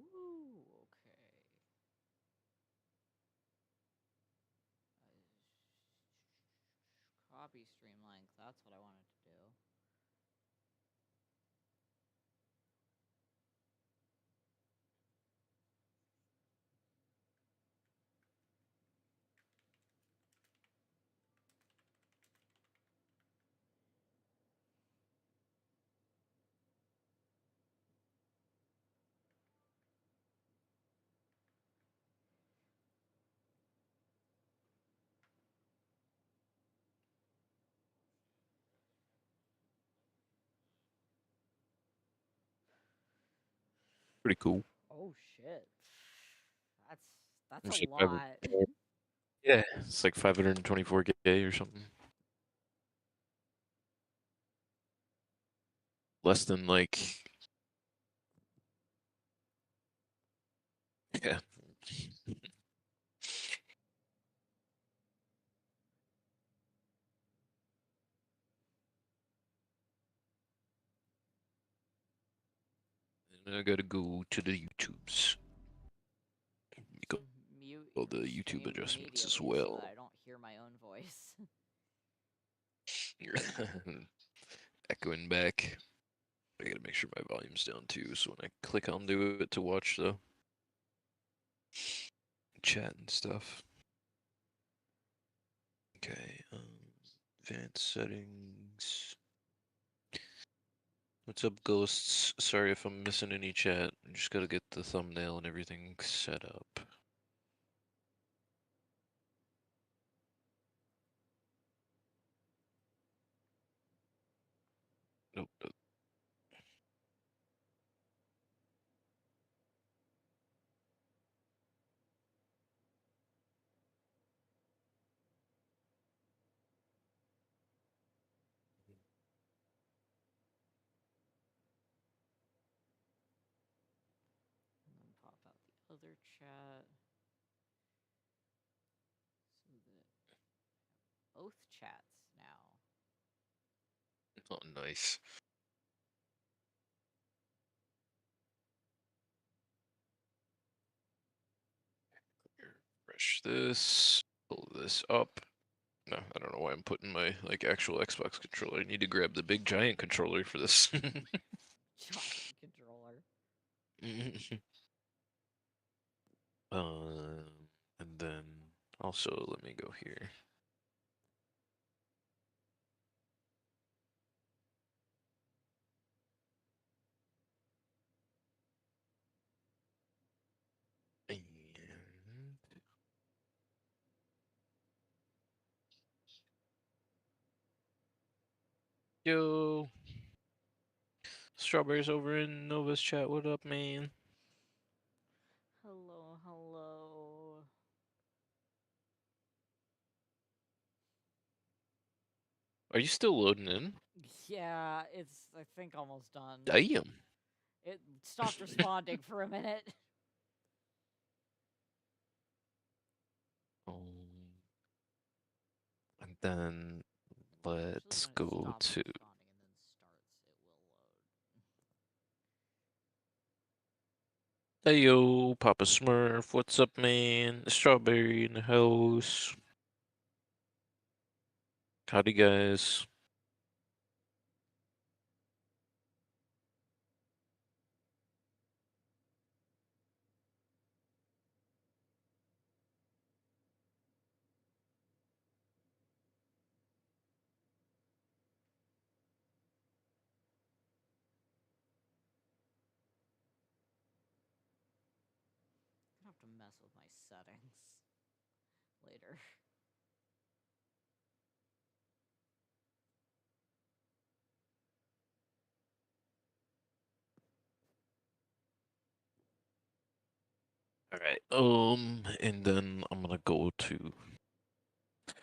Ooh, okay. Copy stream length. That's what I wanted to do. Pretty cool. Oh shit. That's that's a It's like lot. yeah, it's like 524K or something. Less than like yeah. And I gotta go to the YouTubes. Go Mute all your the YouTube stream adjustments as immediately so that well. I don't hear my own voice. Echoing back. I gotta make sure my volume's down too, so when I click onto it to watch the chat and stuff. Okay, advanced settings. What's up, ghosts? Sorry if I'm missing any chat. I just gotta get the thumbnail and everything set up. Nope. And then pop out the other chat. So that both chats now. Oh, nice. Refresh this. Pull this up. No, I don't know why I'm putting my like actual Xbox controller. I need to grab the big giant controller for this. Giant controller. And then also let me go here. And yo, Strawberries over in Nova's chat. What up, man? Hello, hello. Are you still loading in? Yeah, it's I think almost done. Damn. It stopped responding for a minute. And then Usually let's when it go stops to. responding and then starts, it will load. Hey yo, Papa Smurf, what's up, man? Strawberry in the house. Howdy, guys. I'm gonna have to mess with my settings later. All right. And then I'm gonna go to.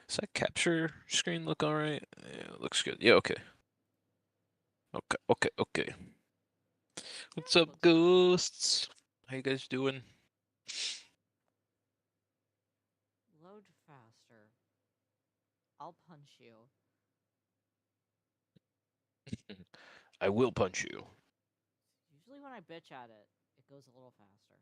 Does that capture screen look all right? Yeah, it looks good. Yeah. Okay. Okay. Okay. Okay. What's Yeah, up, looks good. ghosts? How you guys doing? Load faster. I'll punch you. I will punch you. Usually when I bitch at it, it goes a little faster.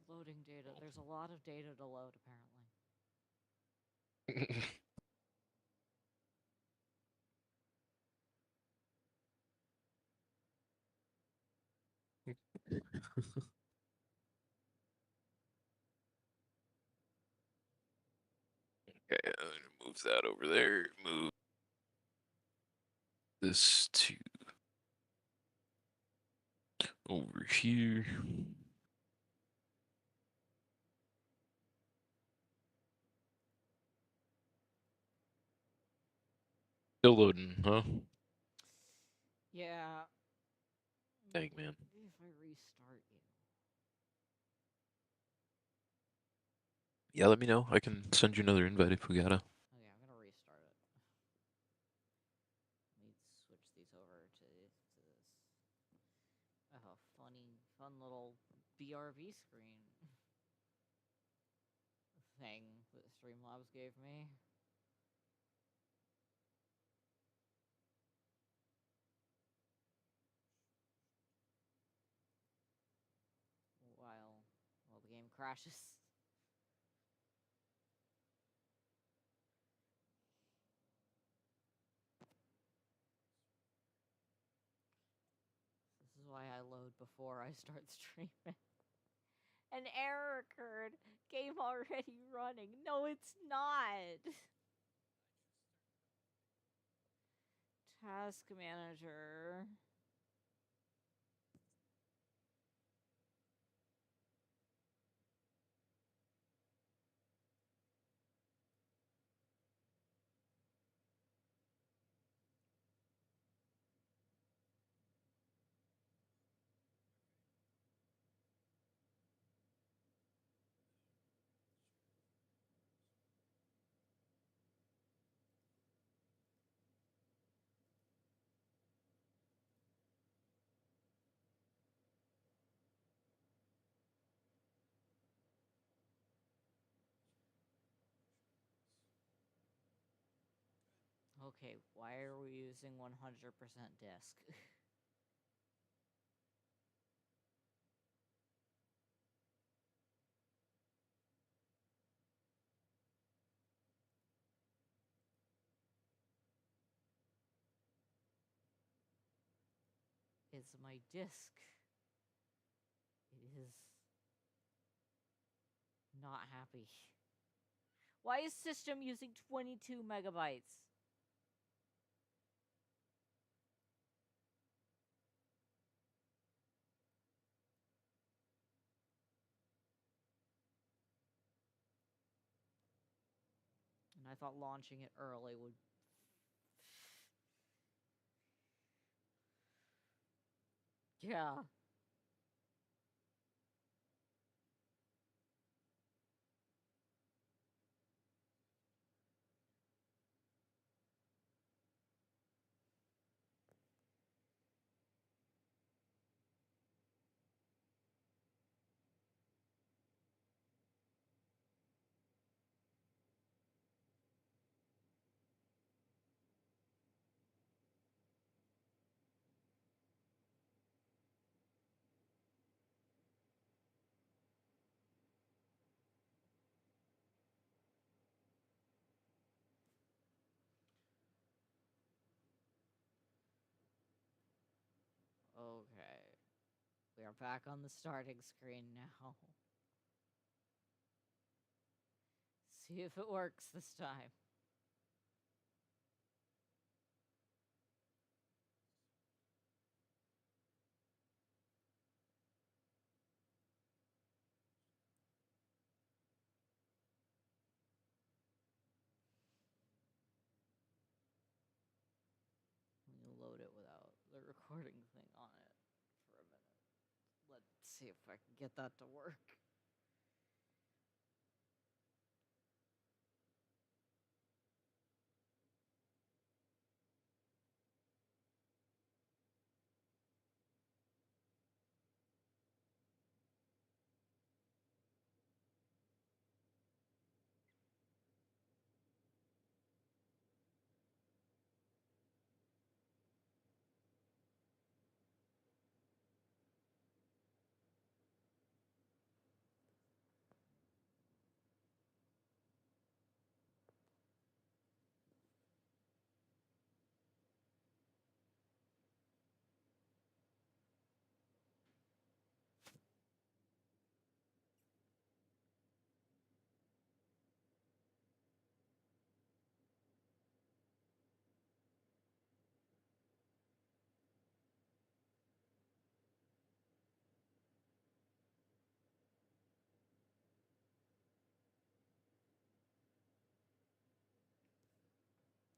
Loading data. There's a lot of data to load, apparently. Okay, move that over there. Move this to over here. Still loading, huh? Yeah. Dang, man. Maybe if I restart you. Yeah, let me know. I can send you another invite if we gotta. Okay, I'm gonna restart it. Let me switch these over to this. Oh, fun little BRV screen thing that Streamlabs gave me. While the game crashes. This is why I load before I start streaming. An error occurred. Game already running. No, it's not. Task manager. Okay, why are we using 100% disk? It's my disk. It is not happy. Why is system using 22 megabytes? And I thought launching it early would... Yeah. Okay. We are back on the starting screen now. See if it works this time. Let me load it without the recording thing on it for a minute. see if I can get that to work.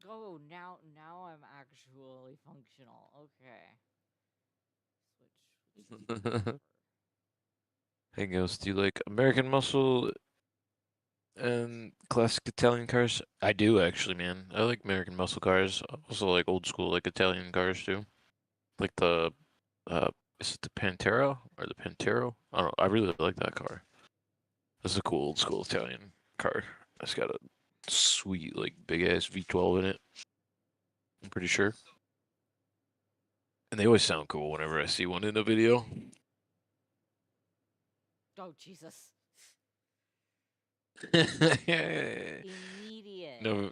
Oh, now I'm actually functional. Okay. Switch. Hey, Ghost, do you like American Muscle and classic Italian cars? I do actually, man. I like American Muscle cars. I also like old school like Italian cars too. Like the uh, is it the Pantera or the Pantero? I don't know. I really like that car. This is a cool old school Italian car. It's got a sweet like big ass V12 in it. I'm pretty sure. And they always sound cool whenever I see one in a video. Oh, Jesus. Yeah. Immediate. No,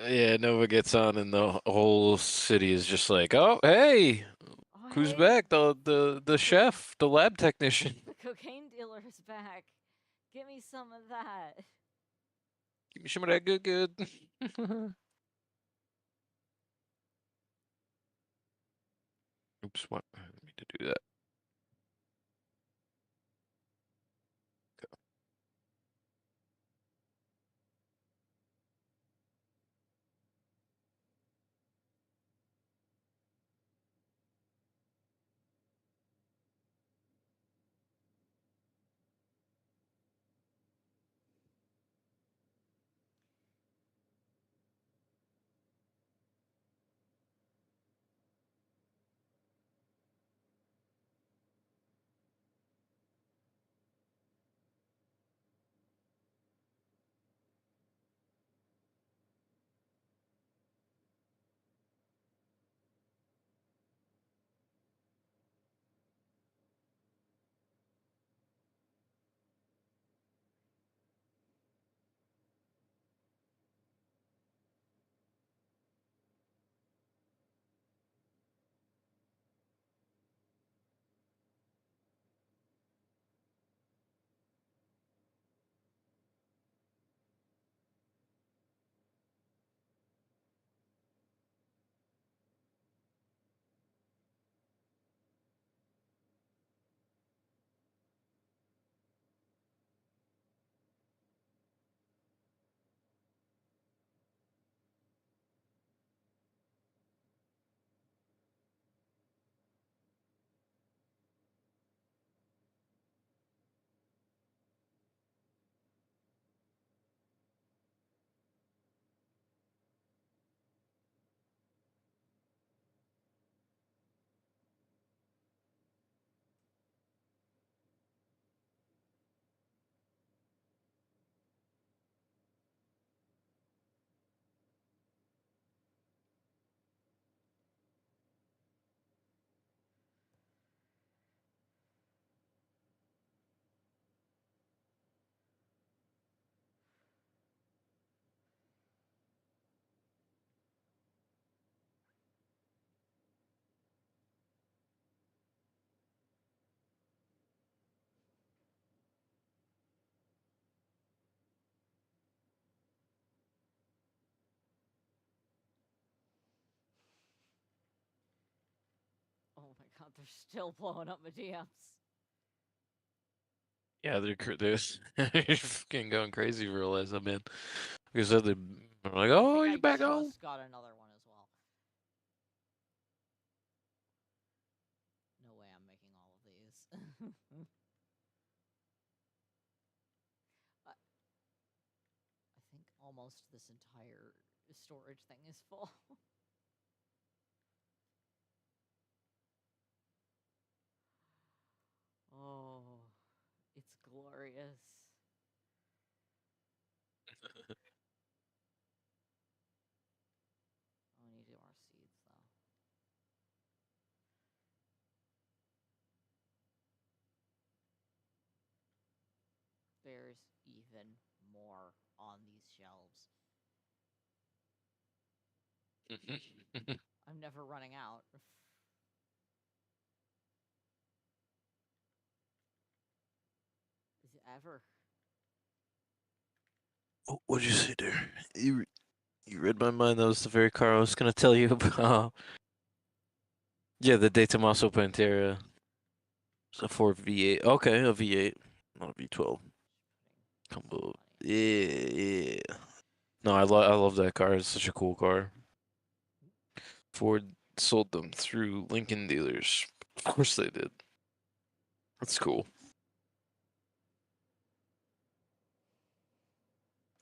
yeah, Nova gets on, and the whole city is just like, "Oh, hey, Oh, who's hey, back? The chef, the lab technician. the cocaine dealer is back. Give me some of that. Give me some of that good, good." Oops, what? I didn't mean to do that. Oh my god, they're still blowing up my DMs. Yeah, they're fucking going crazy for real as I'm in. Because they're like, I "Oh, think he's I back home." just got another one as well. No way I'm making all of these. I think almost this entire storage thing is full. Oh, it's glorious. I need to do more seeds, though. There's even more on these shelves. I'm never running out. Is it ever? What'd you say there? You read my mind. That was the very car I was gonna tell you about. Yeah, the De Tomaso Pantera. It's a 4 V8. Okay, a V8, not a V12. Combo. Yeah, yeah. No, I love that car. It's such a cool car. Ford sold them through Lincoln dealers. Of course they did. That's cool.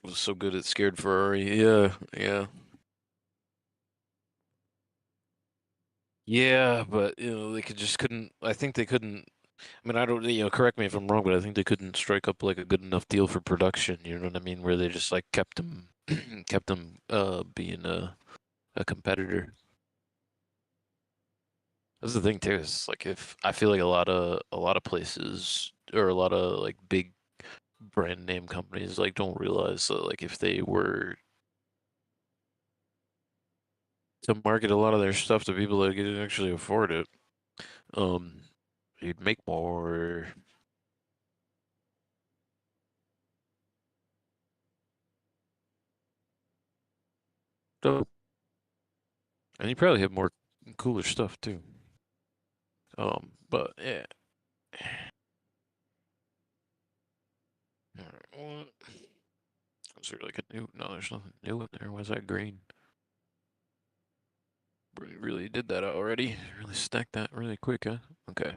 It was so good it scared Ferrari. Yeah, yeah. Yeah, but they couldn't. I think they couldn't. I mean, I don't. Correct me if I'm wrong, but I think they couldn't strike up like a good enough deal for production. You know what I mean? Where they just like kept them, kept them, being a competitor. That's the thing too. Is like if I feel like a lot of places or a lot of like big brand name companies like don't realize that like if they were to market a lot of their stuff to people that can actually afford it, um, you'd make more. Dope. And you probably have more cooler stuff too. But yeah. Alright, what? Is there like a new? No, there's nothing new in there. Why is that green? Really did that already. Really stacked that really quick, huh? Okay.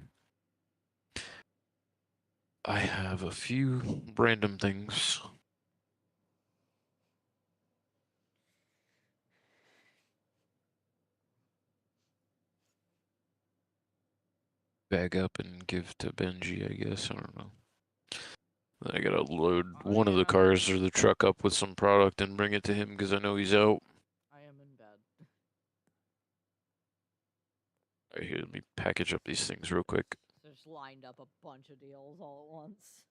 I have a few random things. Bag up and give to Benji, I guess. I don't know. Then I gotta load Oh, one of the yeah. cars or the truck up with some product and bring it to him because I know he's out. I am in bed. Alright, here, let me package up these things real quick. Just lined up a bunch of deals all at once.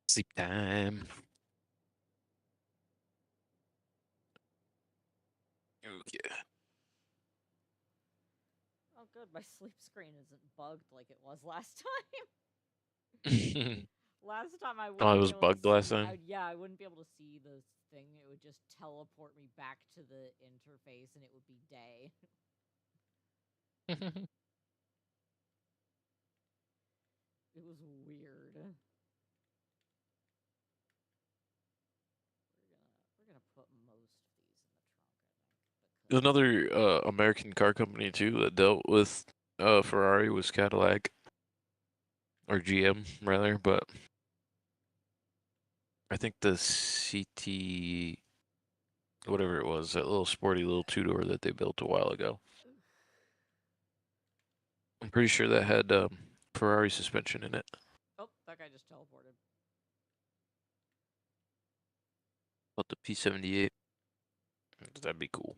Sleep time. Okay. Oh, good. My sleep screen isn't bugged like it was last time. Last time I Oh, it wouldn't be was able to bugged last see. time. I wouldn't be able to see the thing. It would just teleport me back to the interface, and it would be day. It was weird. We're gonna put most of these in the trunk, I think. There's another American car company too that dealt with Ferrari was Cadillac or GM rather, but I think the CT whatever it was, that little sporty little two-door that they built a while ago. I'm pretty sure that had Ferrari suspension in it. Oh, that guy just teleported. But the P78, that'd be cool.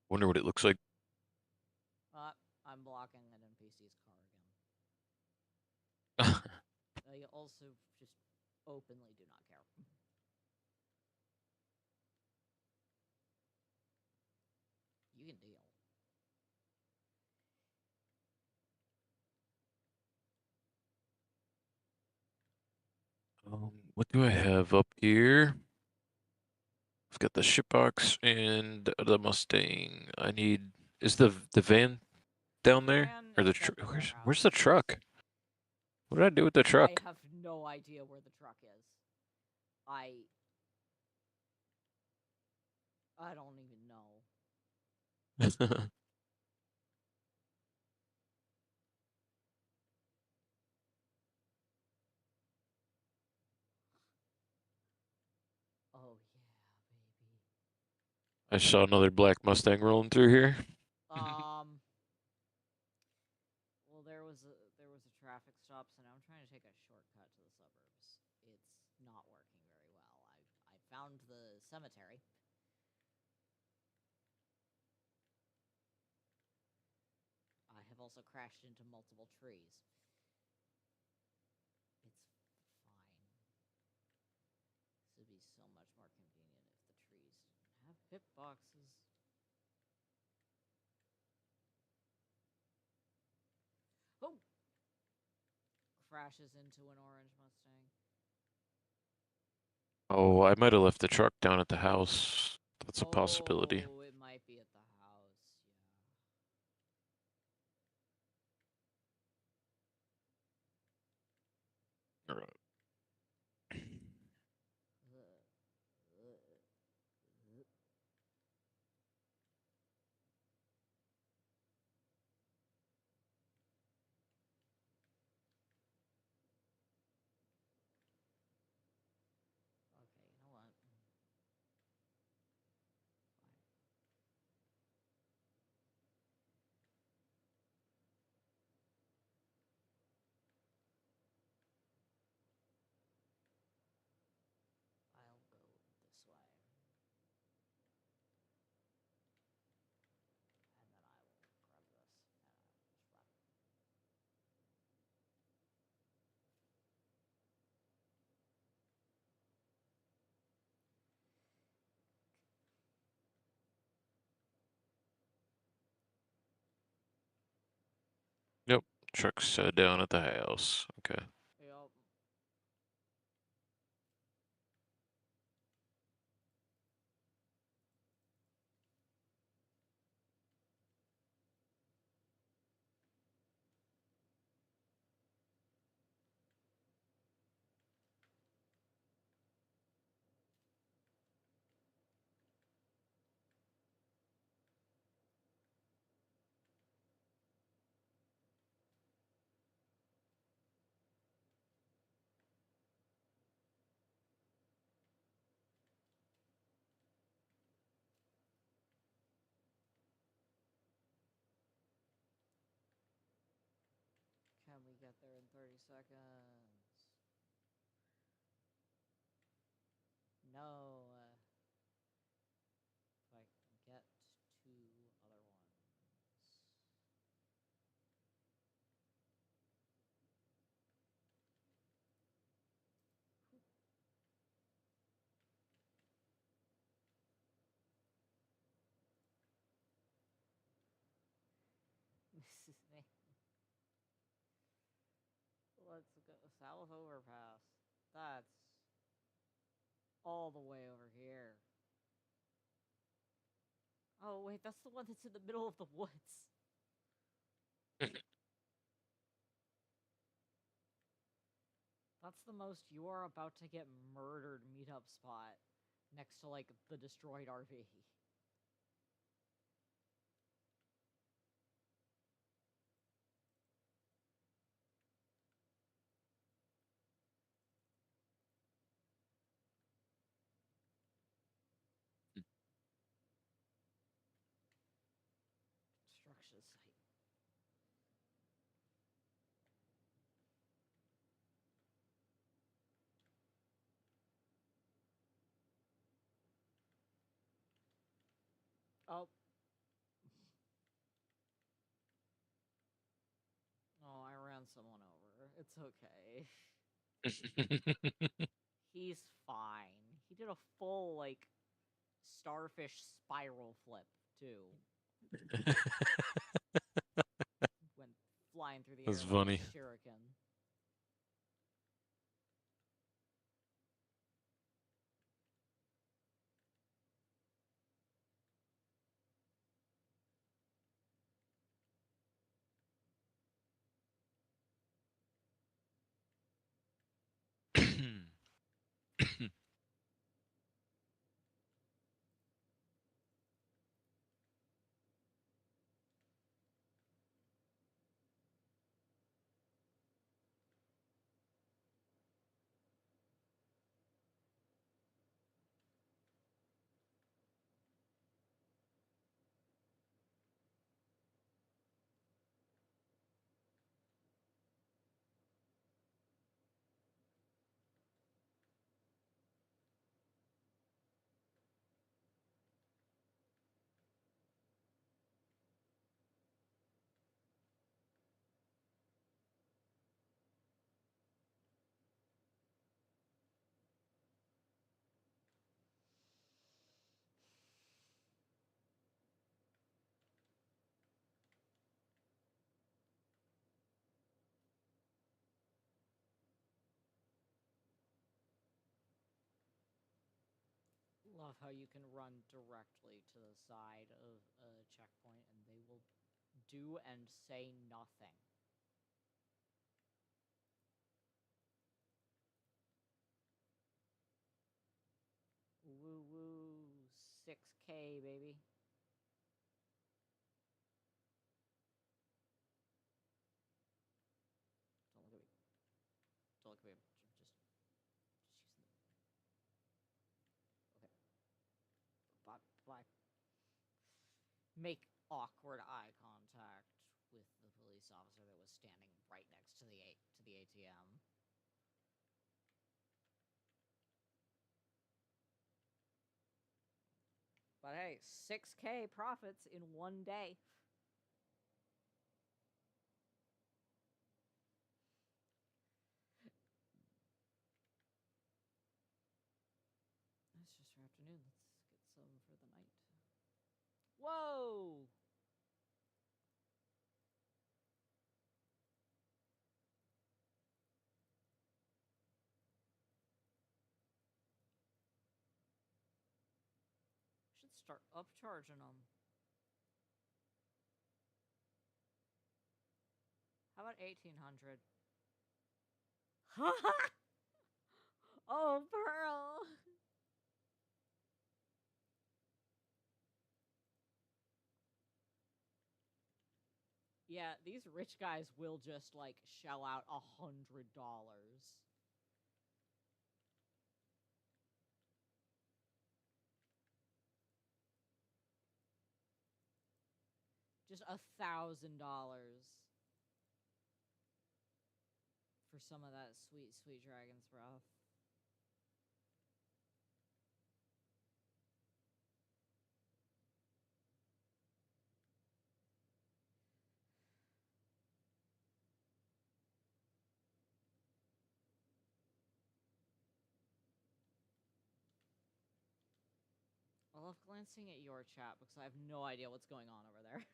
Wonder what it looks like. I'm blocking an NPC's car again. They also just openly do not care. friggin' deal. What do I have up here? I've got the shipbox and the Mustang. I need. Is the van down The there? van Or the is at the where's the warehouse. truck? What did I do with the I truck? have no idea where the truck is. I don't even know. Oh yeah, baby. I saw another black Mustang rolling through here. Well, there was a traffic stop, so now I'm trying to take a shortcut to the suburbs. It's not working very well. I found the cemetery. I have also crashed into multiple trees. It's fine. This would be so much more convenient if the trees didn't have hitboxes. Oh! Crashes into an orange Mustang. Oh, I might have left the truck down at the house. That's a possibility. Oh, it might be at the house. Alright. Yeah. Okay, you know what? I'll go this way. And then I will grab this. And I will just run. Yep, truck's down at the house. Okay. Yep. Can we get there in 30 seconds? No. If I can get two other ones. This is me. Let's go south overpass. That's all the way over here. Oh wait, that's the one that's in the middle of the woods. That's the most you are about to get murdered meetup spot next to like the destroyed RV. Construction site. Oh. Oh, I ran someone over. It's okay. He's fine. He did a full, like, starfish spiral flip, too. Went flying through the That's air like a funny. shuriken. Love how you can run directly to the side of a checkpoint and they will do and say nothing. Woo woo, 6K, baby. Don't look at me. Don't look at me. Just using the. Okay. Bye. Bye. Make awkward eye contact with the police officer that was standing right next to the ATM. But hey, 6K profits in one day. It's just your afternoon. Let's get some for the night. Whoa! Should start upcharging them. How about 1800? Oh, Pearl! Yeah, these rich guys will just like shell out $100. Just $1,000 for some of that sweet, sweet dragon's breath. I love glancing at your chat because I have no idea what's going on over there.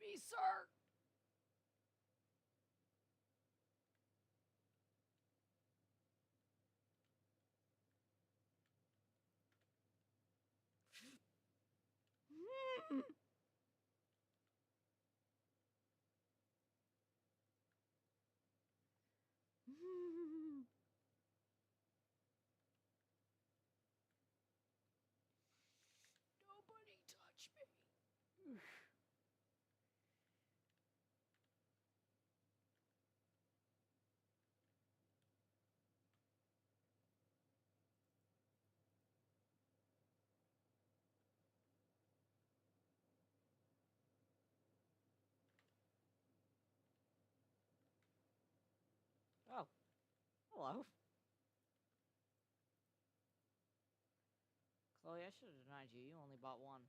me, sir. Nobody touch me. Oh, hello. Chloe, I should have denied you. You only bought one.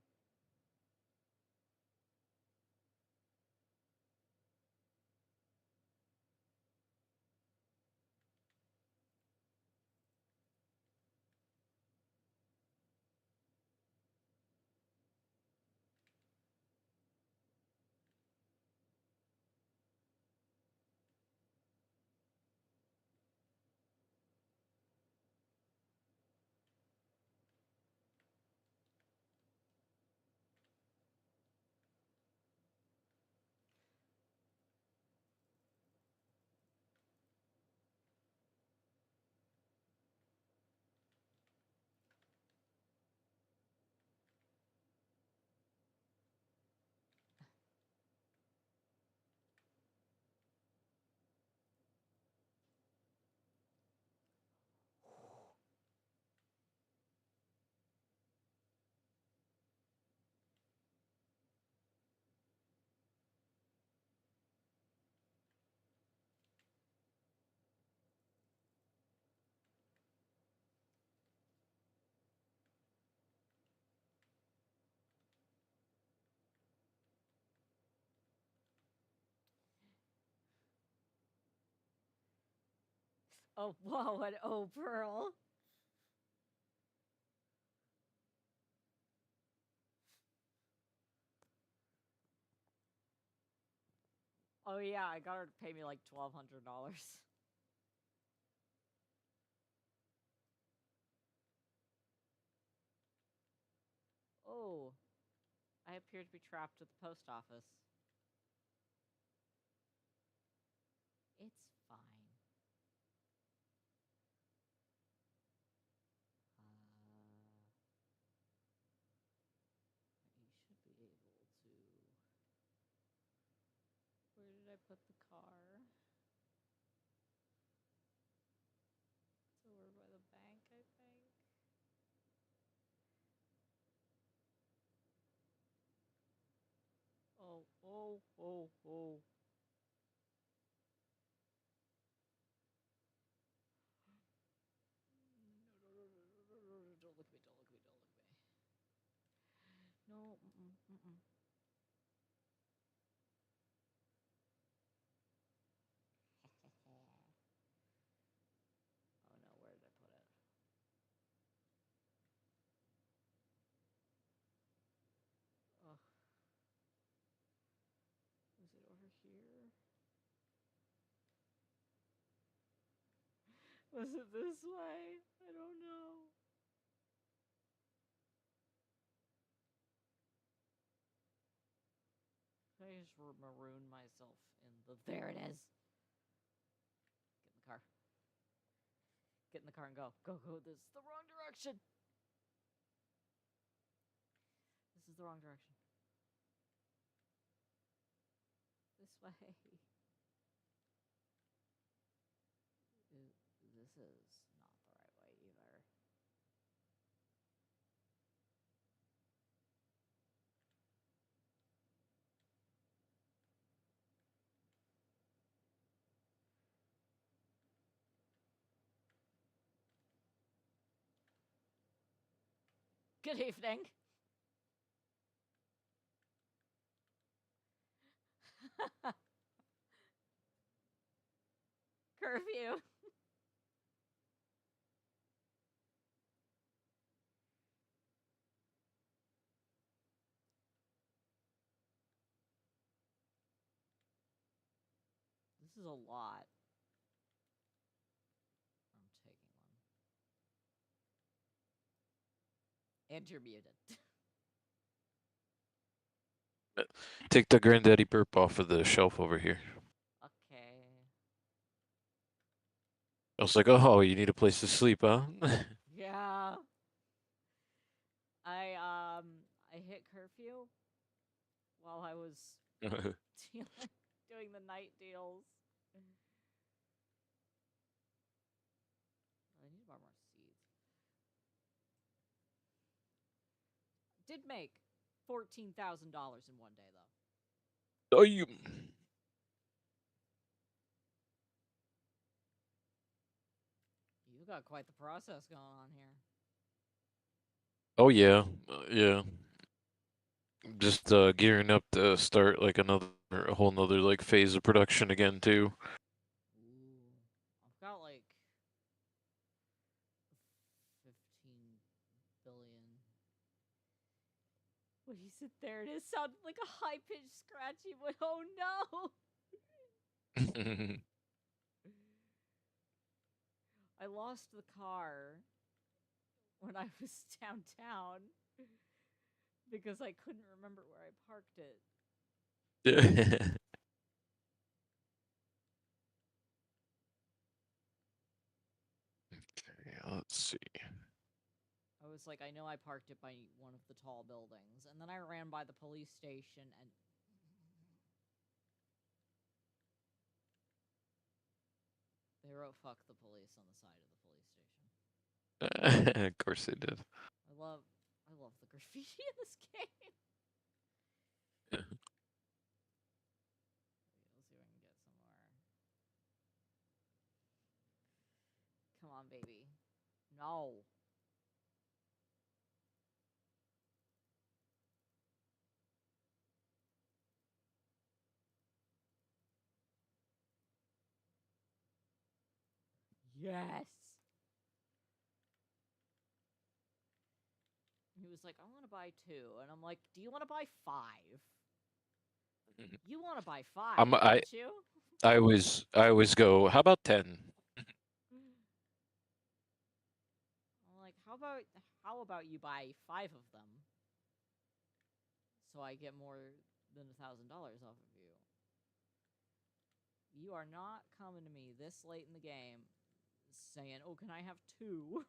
Oh, whoa, an O pearl. Oh yeah, I got her to pay me like $1,200. Oh, I appear to be trapped at the post office. It's fine. You should be able to. Where did I put the car? It's over by the bank, I think. Oh, oh, oh, oh. No, don't look at me, don't look at me, don't look at me. No, mm-mm, mm-mm. Oh no, where did I put it? Ugh. Was it over here? Was it this way? I don't know. I just maroon myself in the. There it is. Get in the car. Get in the car and go. Go, go. This is the wrong direction. This is the wrong direction. This way. This is not the right way either. Good evening. Curfew. is a lot. I'm taking one. And you're muted. Take the granddaddy burp off of the shelf over here. Okay. I was like, oh, you need a place to sleep, huh? Yeah. I hit curfew while I was doing the night deals. I need to buy more seeds. Did make $14,000 in one day though. Oh, you. You got quite the process going on here. Oh yeah, yeah. Just gearing up to start like a whole nother like phase of production again too. Ooh. I've got like 15 billion. When you sit there, it sounded like a high pitched scratchy, but oh no! I lost the car when I was downtown because I couldn't remember where I parked it. Yeah. Okay, let's see. I was like, I know I parked it by one of the tall buildings, and then I ran by the police station and. They wrote "fuck the police" on the side of the police station. Of course they did. I love the graffiti in this game. Let's see if I can get some more. Come on, baby. No. Yes. He was like, I want to buy 2. And I'm like, do you want to buy 5? You want to buy 5, I'm I don't you? I always go. How about 10? I'm like, how about you buy 5 of them? So I get more than $1,000 off of you. You are not coming to me this late in the game saying, oh, can I have 2?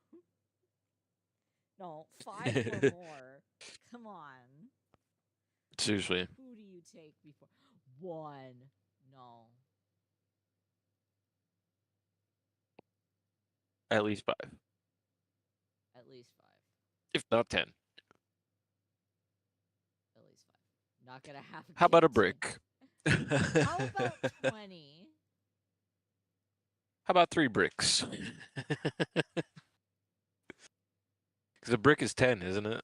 No, 5 or more. Come on. Seriously, Who do you take before? 1. No. at least 5, At least 5. if not 10. At least 5. Not gonna have. How about a 10. brick? How about 20? How about 3 bricks? Because a brick is 10, isn't it?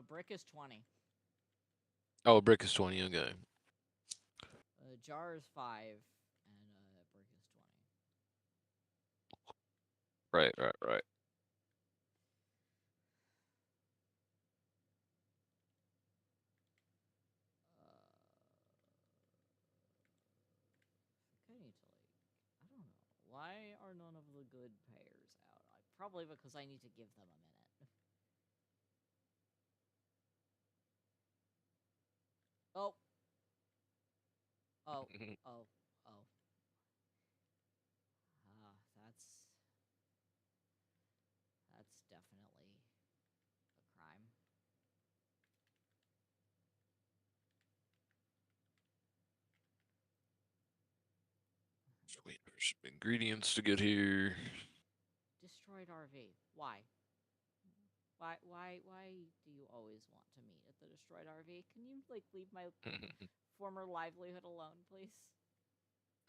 Brick is 20. Oh, a brick is 20. Okay. Jar is 5, and brick is 20. Right. I need to I don't know. Why are none of the good payers out? Probably because I need to give them a minute. Oh. Oh. Oh. Oh. Ah, that's definitely a crime. Just waiting for some ingredients to get here. Destroyed RV. Why? Why do you always want to meet at the destroyed RV? Can you like leave my former livelihood alone, please?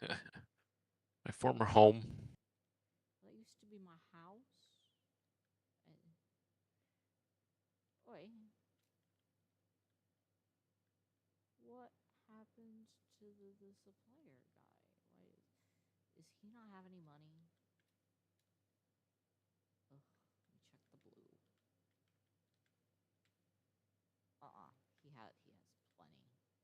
My former home. That used to be my house. And... Oi. What happened to the supplier guy? Why is he not have any money? Ugh, let me check the blue. He has plenty of money.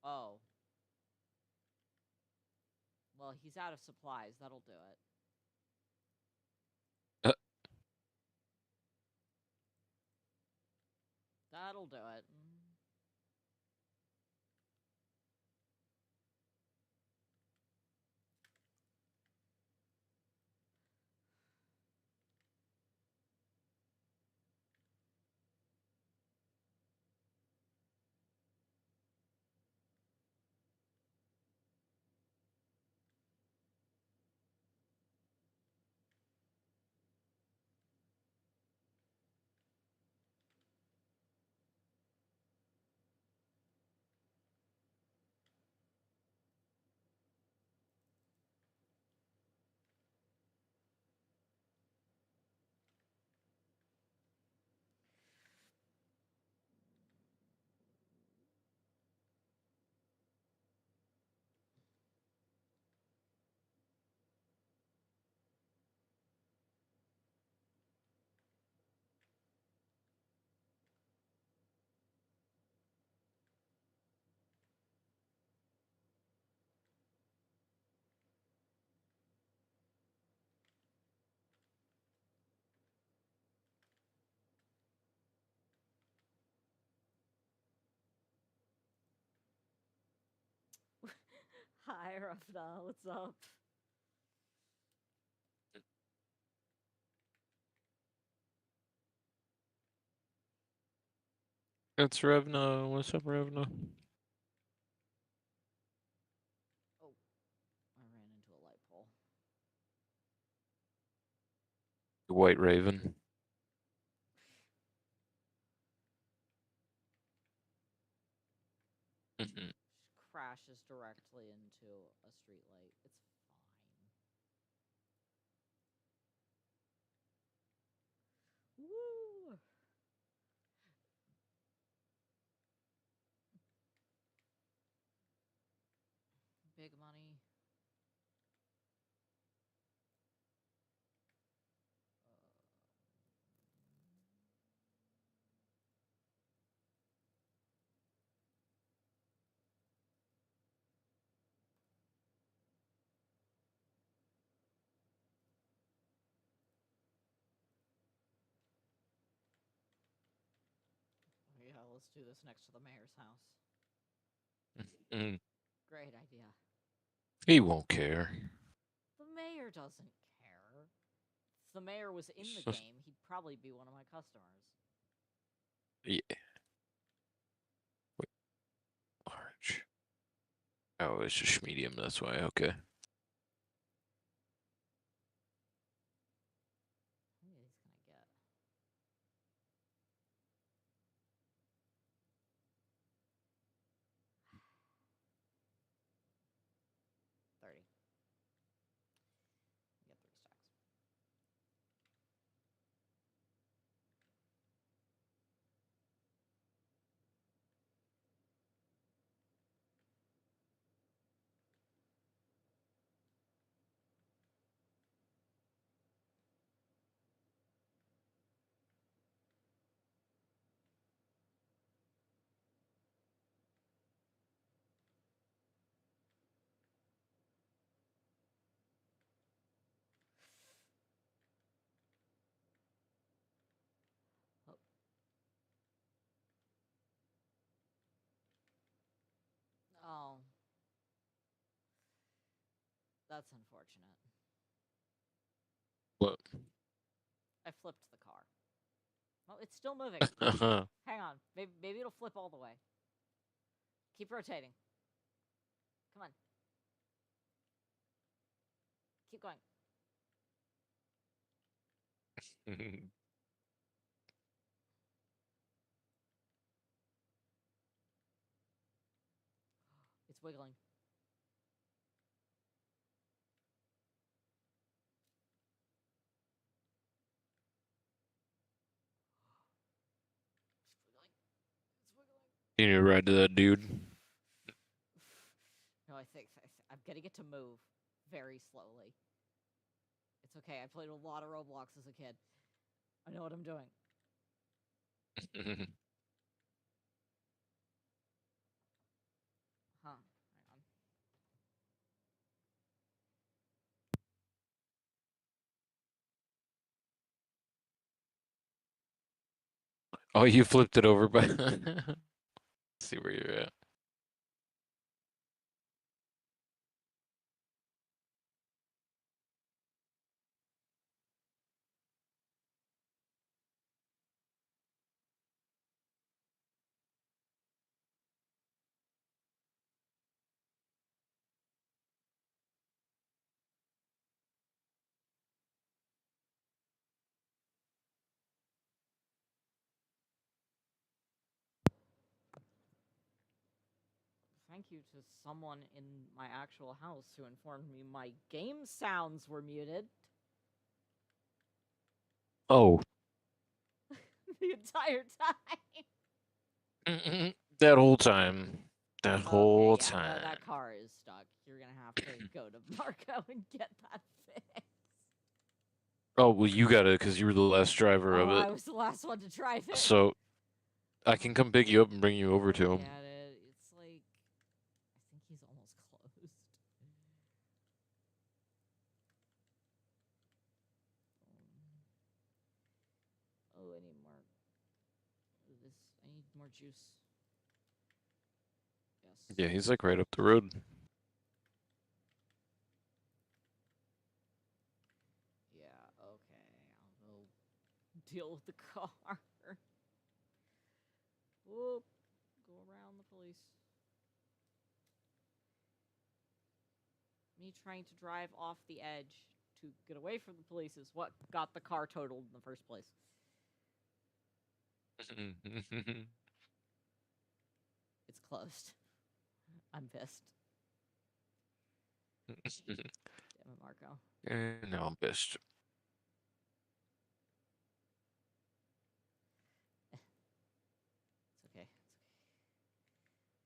Oh. Well, he's out of supplies. That'll do it. Uh, That'll do it. Hi, Rafna. What's up? it's Revna. What's up, Revna? Oh, I ran into a light pole. White Raven. Mhm. Crashes directly into a street light. It's fine. Woo! Big money. Yeah, let's do this next to the mayor's house. Mhm. Great idea. He won't care. The mayor doesn't care. If the mayor was in the It's just- game, he'd probably be one of my customers. yeah. Wait, large. Oh, it's just medium. That's why. Okay. How many of these can I get? 30. Get 3 stacks. Oh. Oh. That's unfortunate. What? I flipped the car. Oh, it's still moving. Hang on. Maybe it'll flip all the way. Keep rotating. Come on. Keep going. It's wiggling. It's wiggling. It's wiggling. You need to ride to that dude. No, I'm getting it to move very slowly. It's okay. I played a lot of Roblox as a kid. I know what I'm doing. Oh, you flipped it over by. See where you're at. Thank you to someone in my actual house who informed me my game sounds were muted Oh, the entire time. that whole time. That Okay, whole yeah, time. that car is stuck. You're gonna have to go to Marco and get that fixed. Oh, well, you got it because you were the last driver Oh, of it. I was the last one to drive it. So I can come pick you up and bring you over to him. Get it? It's like I think he's almost closed. Oh, I need more. This. I need more juice. Yes. Yeah, he's like right up the road. Yeah. Okay. I'll go deal with the car. Whoop. Go around the police. Me trying to drive off the edge to get away from the police is what got the car totaled in the first place. It's closed. I'm pissed. Damn it, Marco. No, I'm pissed. It's okay.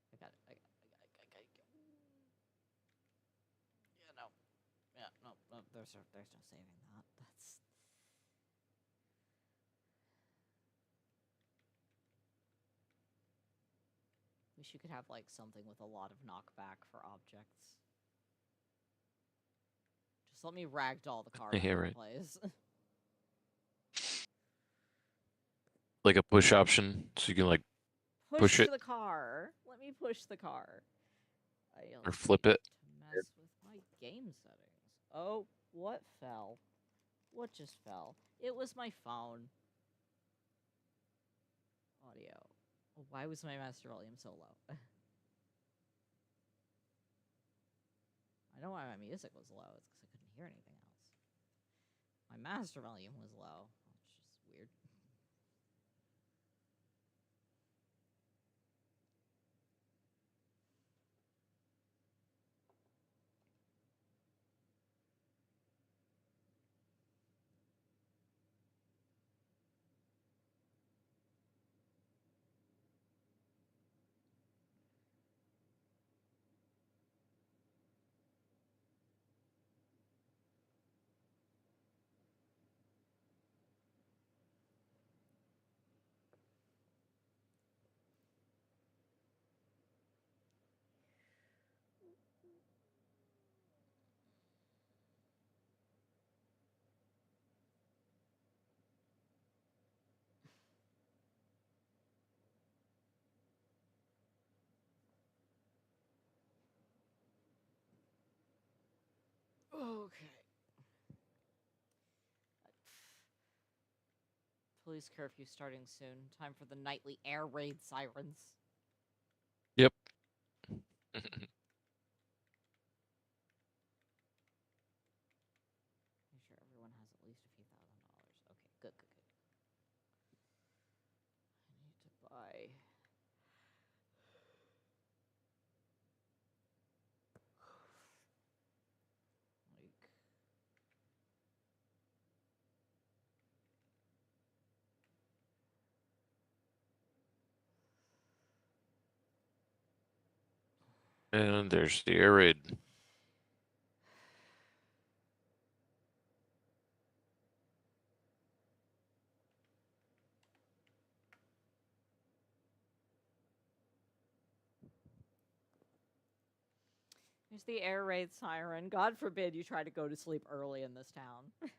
It's okay. I got it. I got it. Yeah, no. Yeah, no. There's no saving that. That's. Wish you could have like something with a lot of knockback for objects. Just let me ragdoll the car back Yeah, into right. place. Like a push option, so you can like push Push it the car. Let me push the car. I or also flip need it. to mess with my game settings. Oh, what fell? What just fell? It was my phone. Audio. Oh, why was my master volume so low? I know why my music was low. It's because I couldn't hear anything else. My master volume was low. It's just weird. Okay. Police curfew starting soon. Time for the nightly air raid sirens. Yep. Make sure everyone has at least a few $1,000. Okay, good. I need to buy. Like. And there's the air raid. There's the air raid siren. God forbid you try to go to sleep early in this town.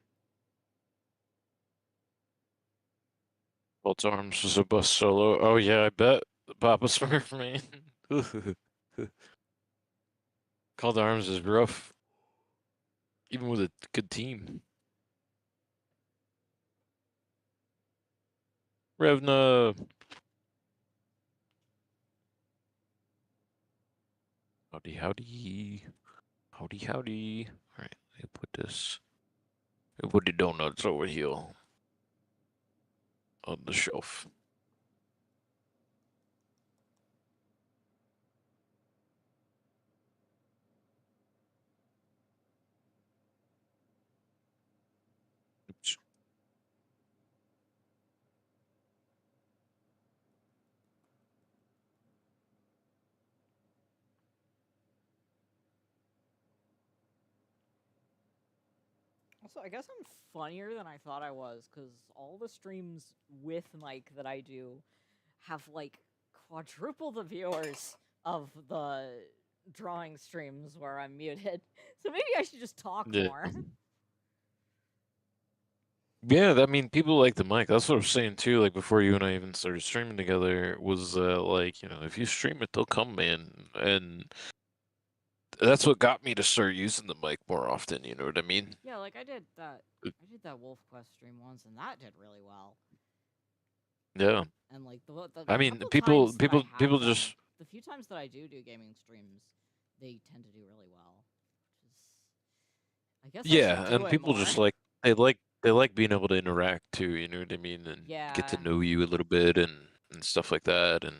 Cult Arms was a bust solo. Oh yeah, I bet. Papa Smurf, man. Cult Arms is rough, even with a good team. Revna. Howdy, howdy. Howdy, howdy. Alright, let me put this. Let me put the donuts over here on the shelf. Oops. Also, I guess I'm funnier than I thought I was, because all the streams with Mike that I do have like quadruple the viewers of the drawing streams where I'm muted. So maybe I should just talk Yeah. more. Yeah, I mean, people like the mic. That's what I was saying too. Like before you and I even started streaming together, was like, if you stream it, they'll come, man. And that's what got me to start using the mic more often. You know what I mean? Yeah, like I did that Wolf Quest stream once, and that did really well. Yeah. And like I the mean, couple people, times that I people, have people them, just, the few times that I do gaming streams, they tend to do really well. Which is, I guess I should yeah, do and it people more. just they like being able to interact too. You know what I mean? And get to Yeah, know you a little bit and stuff like that, and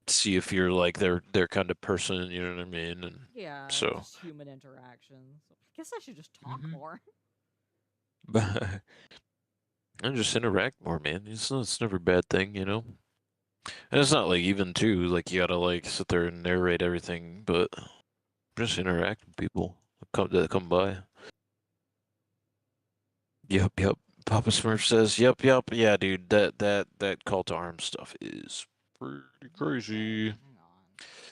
see if you're like their kind of person. You know what I mean? And yeah, so. just human interaction. So I guess I should just talk Mhm. more. And just interact more, man. It's never a bad thing, you know? And it's not like even too, like you gotta like sit there and narrate everything, but just interact with people that come by. Yep, yep. Papa Smurf says, yep, yep, yeah, dude, that call to arms stuff is pretty crazy. Okay, hang on.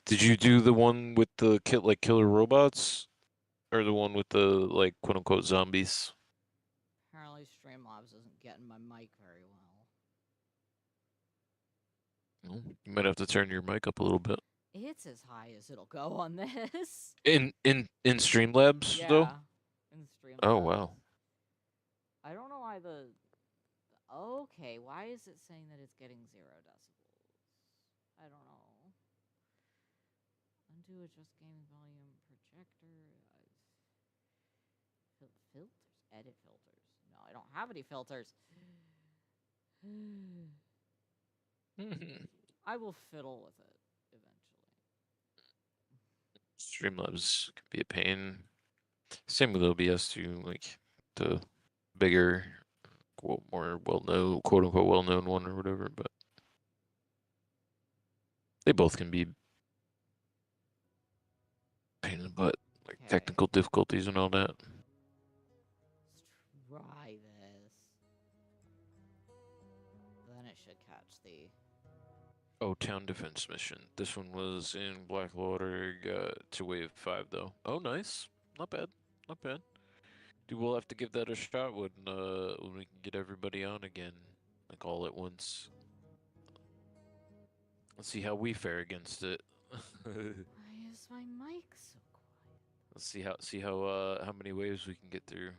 Did you do the one with the killer robots? Or the one with the like quote unquote zombies? Apparently, Streamlabs isn't getting my mic very well. Well, you might have to turn your mic up a little bit. It's as high as it'll go on this. In Streamlabs though? Yeah, in Oh Streamlabs. wow. I don't know why the. Okay, why is it saying that it's getting 0 decibels? I don't know. Undo adjust gaming volume projector. Filters. Edit filters. No, I don't have any filters. I will fiddle with it eventually. Streamlabs can be a pain. Same with OBS too, like the bigger, more well-known, quote unquote well-known one or whatever, but they both can be pain in the butt, like Okay. technical difficulties and all that. Let's try this. Then it should catch the. Oh, town defense mission. This one was in Blackwater. Got to wave 5 though. Oh, nice. Not bad. Not bad. Dude, we'll have to give that a shot when we can get everybody on again, like all at once. Let's see how we fare against it. Why is my mic so quiet? Let's see how many waves we can get through.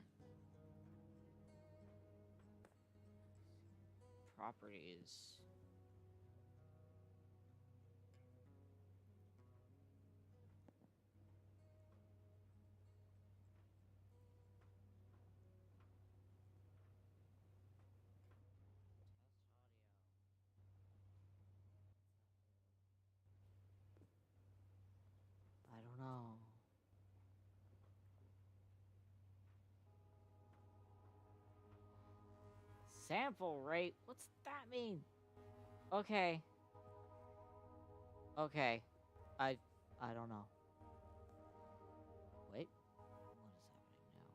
Properties. I don't know. Sample rate? What's that mean? Okay. Okay. I don't know. Wait. What is happening now?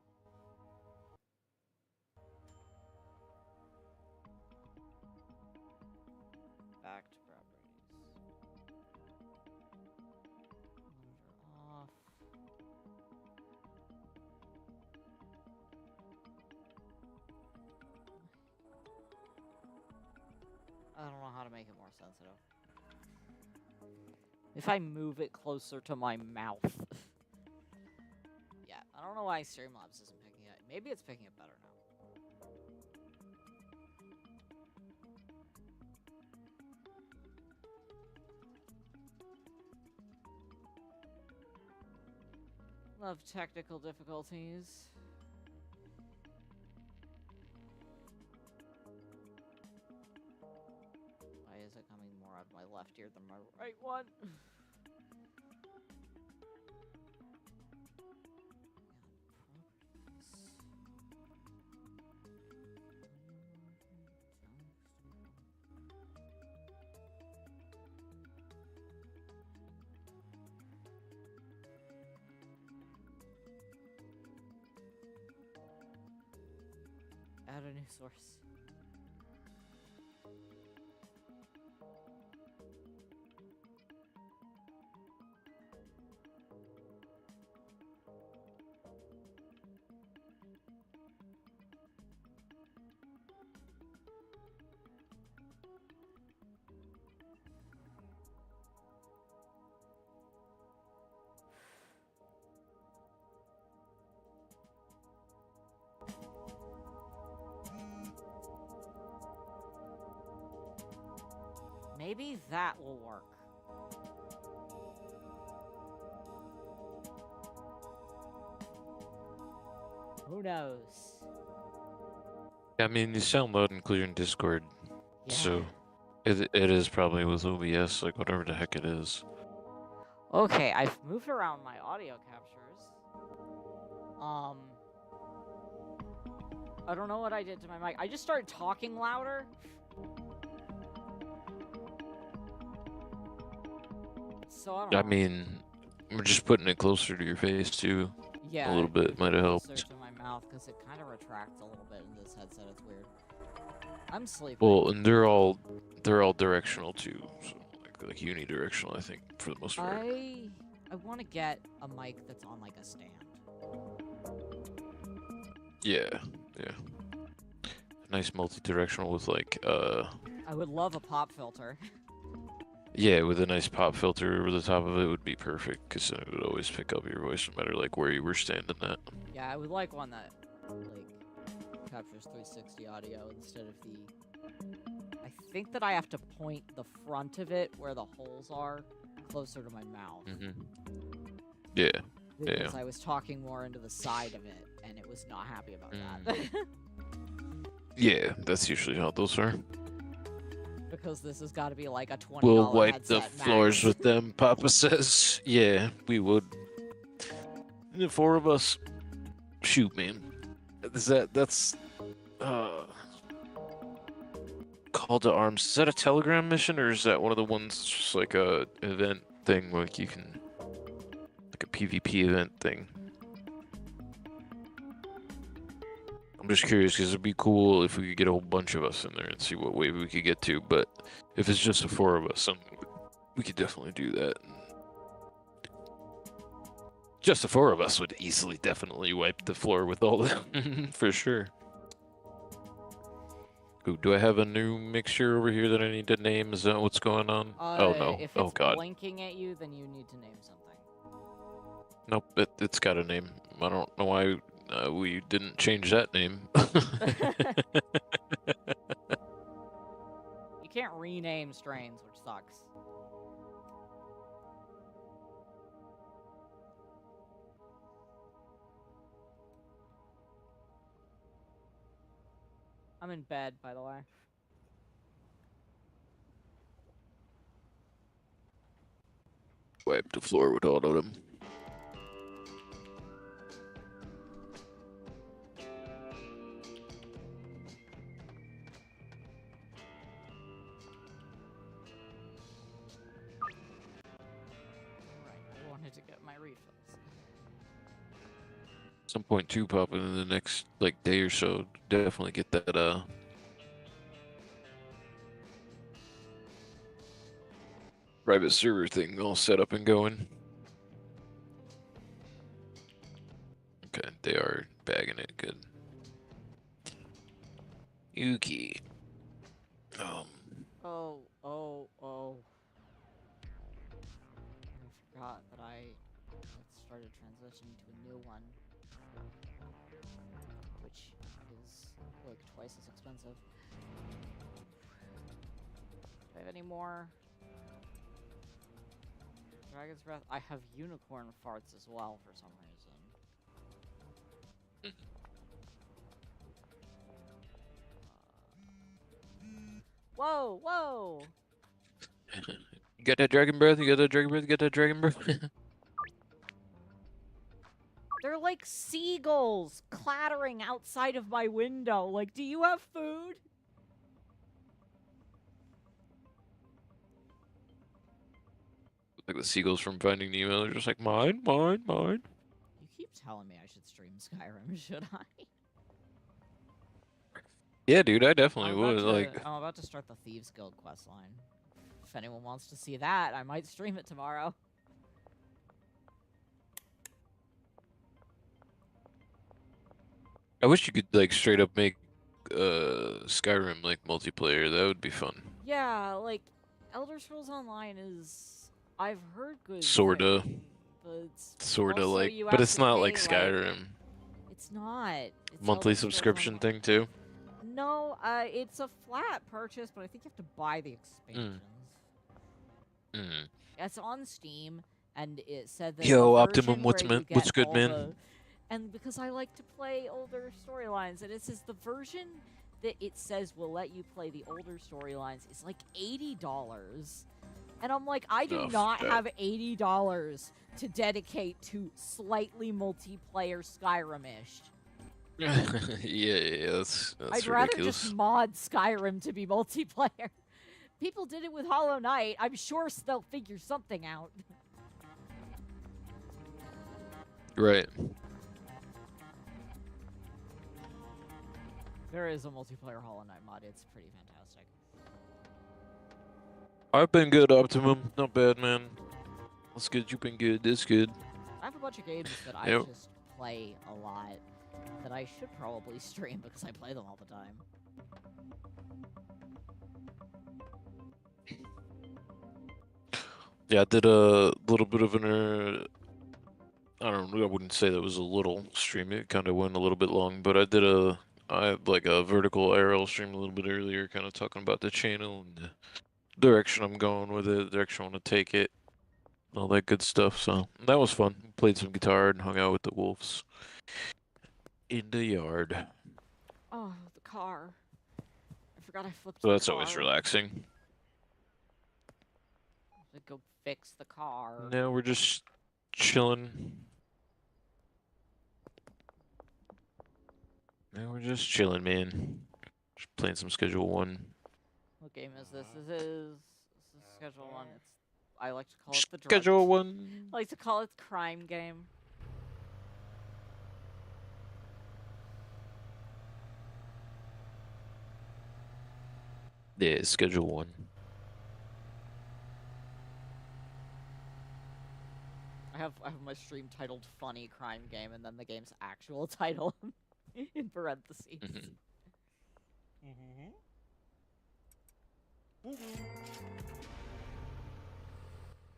Back to properties. Monitor off. I don't know how to make it more sensitive. If I move it closer to my mouth. Yeah, I don't know why Streamlabs isn't picking it. Maybe it's picking it better now. Love technical difficulties. Why is it coming more out of my left ear than my right one? Add a new source. Maybe that will work. Who knows? I mean, you sound loud and clear in Discord, Yeah. so it is probably with OBS, like whatever the heck it is. Okay, I've moved around my audio captures. I don't know what I did to my mic. I just started talking louder. So I don't know. I mean, we're just putting it closer to your face too. Yeah, a little bit might have helped. Closer to my mouth because it kind of retracts a little bit in this headset. It's weird. I'm sleeping. Well, and they're all directional too, so like unidirectional, I think, for the most part. I want to get a mic that's on like a stand. Yeah. Nice multi-directional with like I would love a pop filter. Yeah, with a nice pop filter over the top of it would be perfect, because then it would always pick up your voice no matter like where you were standing at. Yeah, I would like one that like captures 360 audio instead of the. I think that I have to point the front of it where the holes are closer to my mouth. Yeah. Because I was talking more into the side of it, and it was not happy about that. Yeah, that's usually how those are. Because this has got to be like a $20 We'll wipe the headset floors max. with them, Papa says. Yeah, we would. And the four of us. Shoot, man. That's call to arms. Is that a Telegram mission, or is that one of the ones that's just like a event thing, like you can, like a PvP event thing? I'm just curious because it'd be cool if we could get a whole bunch of us in there and see what wave we could get to. But if it's just the four of us, we could definitely do that. Just the four of us would easily, definitely wipe the floor with all of them, for sure. Ooh, do I have a new mixture over here that I need to name? Is that what's going on? Oh no! If Oh it's god! blinking at you, then you need to name something. Nope, it's got a name. I don't know why we didn't change that name. You can't rename strains, which sucks. I'm in bed, by the way. Wipe the floor with all of them. Right, I wanted to get my refills. Some point two popping in the next like day or so. Definitely get that private server thing all set up and going. Okay, they are bagging it good. Yuki. twice as expensive. Do I have any more? Dragon's Breath. I have unicorn farts as well for some reason. Whoa, whoa! You got that dragon breath? You got that dragon breath? You got that dragon breath? They're like seagulls clattering outside of my window. Like, do you have food? Like the seagulls from Finding Nemo. They're just like, mine, mine, mine. You keep telling me I should stream Skyrim, should I? Yeah, dude, I definitely would. I'm about to start the Thieves Guild questline. If anyone wants to see that, I might stream it tomorrow. I wish you could like straight up make Skyrim like multiplayer. That would be fun. Yeah, like Elder Scrolls Online is, I've heard good Sorta. things, but it's Sorta also like, you but have it's to not pay, like Skyrim. It's not. It's Monthly Elder Scrolls subscription Online. thing too. No, it's a flat purchase, but I think you have to buy the expansions. Mm. It's on Steam, and it said that Yo, the Optimum, version what's where you man? What's get good, all man? the- and because I like to play older storylines, and it says the version that it says will let you play the older storylines is like $80. And I'm like, I do Oh, not that- have $80 to dedicate to slightly multiplayer Skyrim-ish. yeah, that's I'd rather ridiculous. just mod Skyrim to be multiplayer. People did it with Hollow Knight. I'm sure they'll figure something out. Right. There is a multiplayer Hollow Knight mod. It's pretty fantastic. I've been good, Optimum. Not bad, man. That's good. You've been good. That's good. I have a bunch of games that I Yep. just play a lot that I should probably stream because I play them all the time. Yeah, I did a little bit of an. I don't know. I wouldn't say that was a little stream. It kind of went a little bit long, but I had like a vertical IRL stream a little bit earlier, kind of talking about the channel and the direction I'm going with it, the direction I want to take it, all that good stuff. So that was fun. Played some guitar and hung out with the wolves in the yard. Oh, the car. I forgot I flipped So the that's car. always relaxing. To go fix the car. Now we're just chilling. Now we're just chilling, man. Just playing some Schedule 1. What game is this? This is Schedule 1. It's, I like to call it the drug. Schedule 1. I like to call it the crime game. Yeah, Schedule 1. I have my stream titled Funny Crime Game and then the game's actual title in parentheses.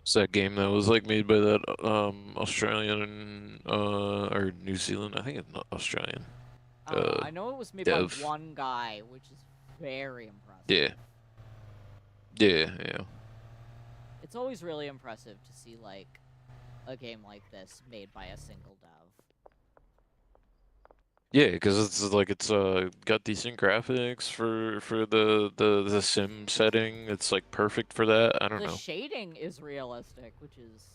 It's that game that was like made by that Australian or New Zealand. I think it's not Australian. I know it was made by dev. one guy, which is very impressive. Yeah. Yeah. It's always really impressive to see like a game like this made by a single dev. Yeah, because it's got decent graphics for the sim setting. It's like perfect for that. I don't The know. shading is realistic, which is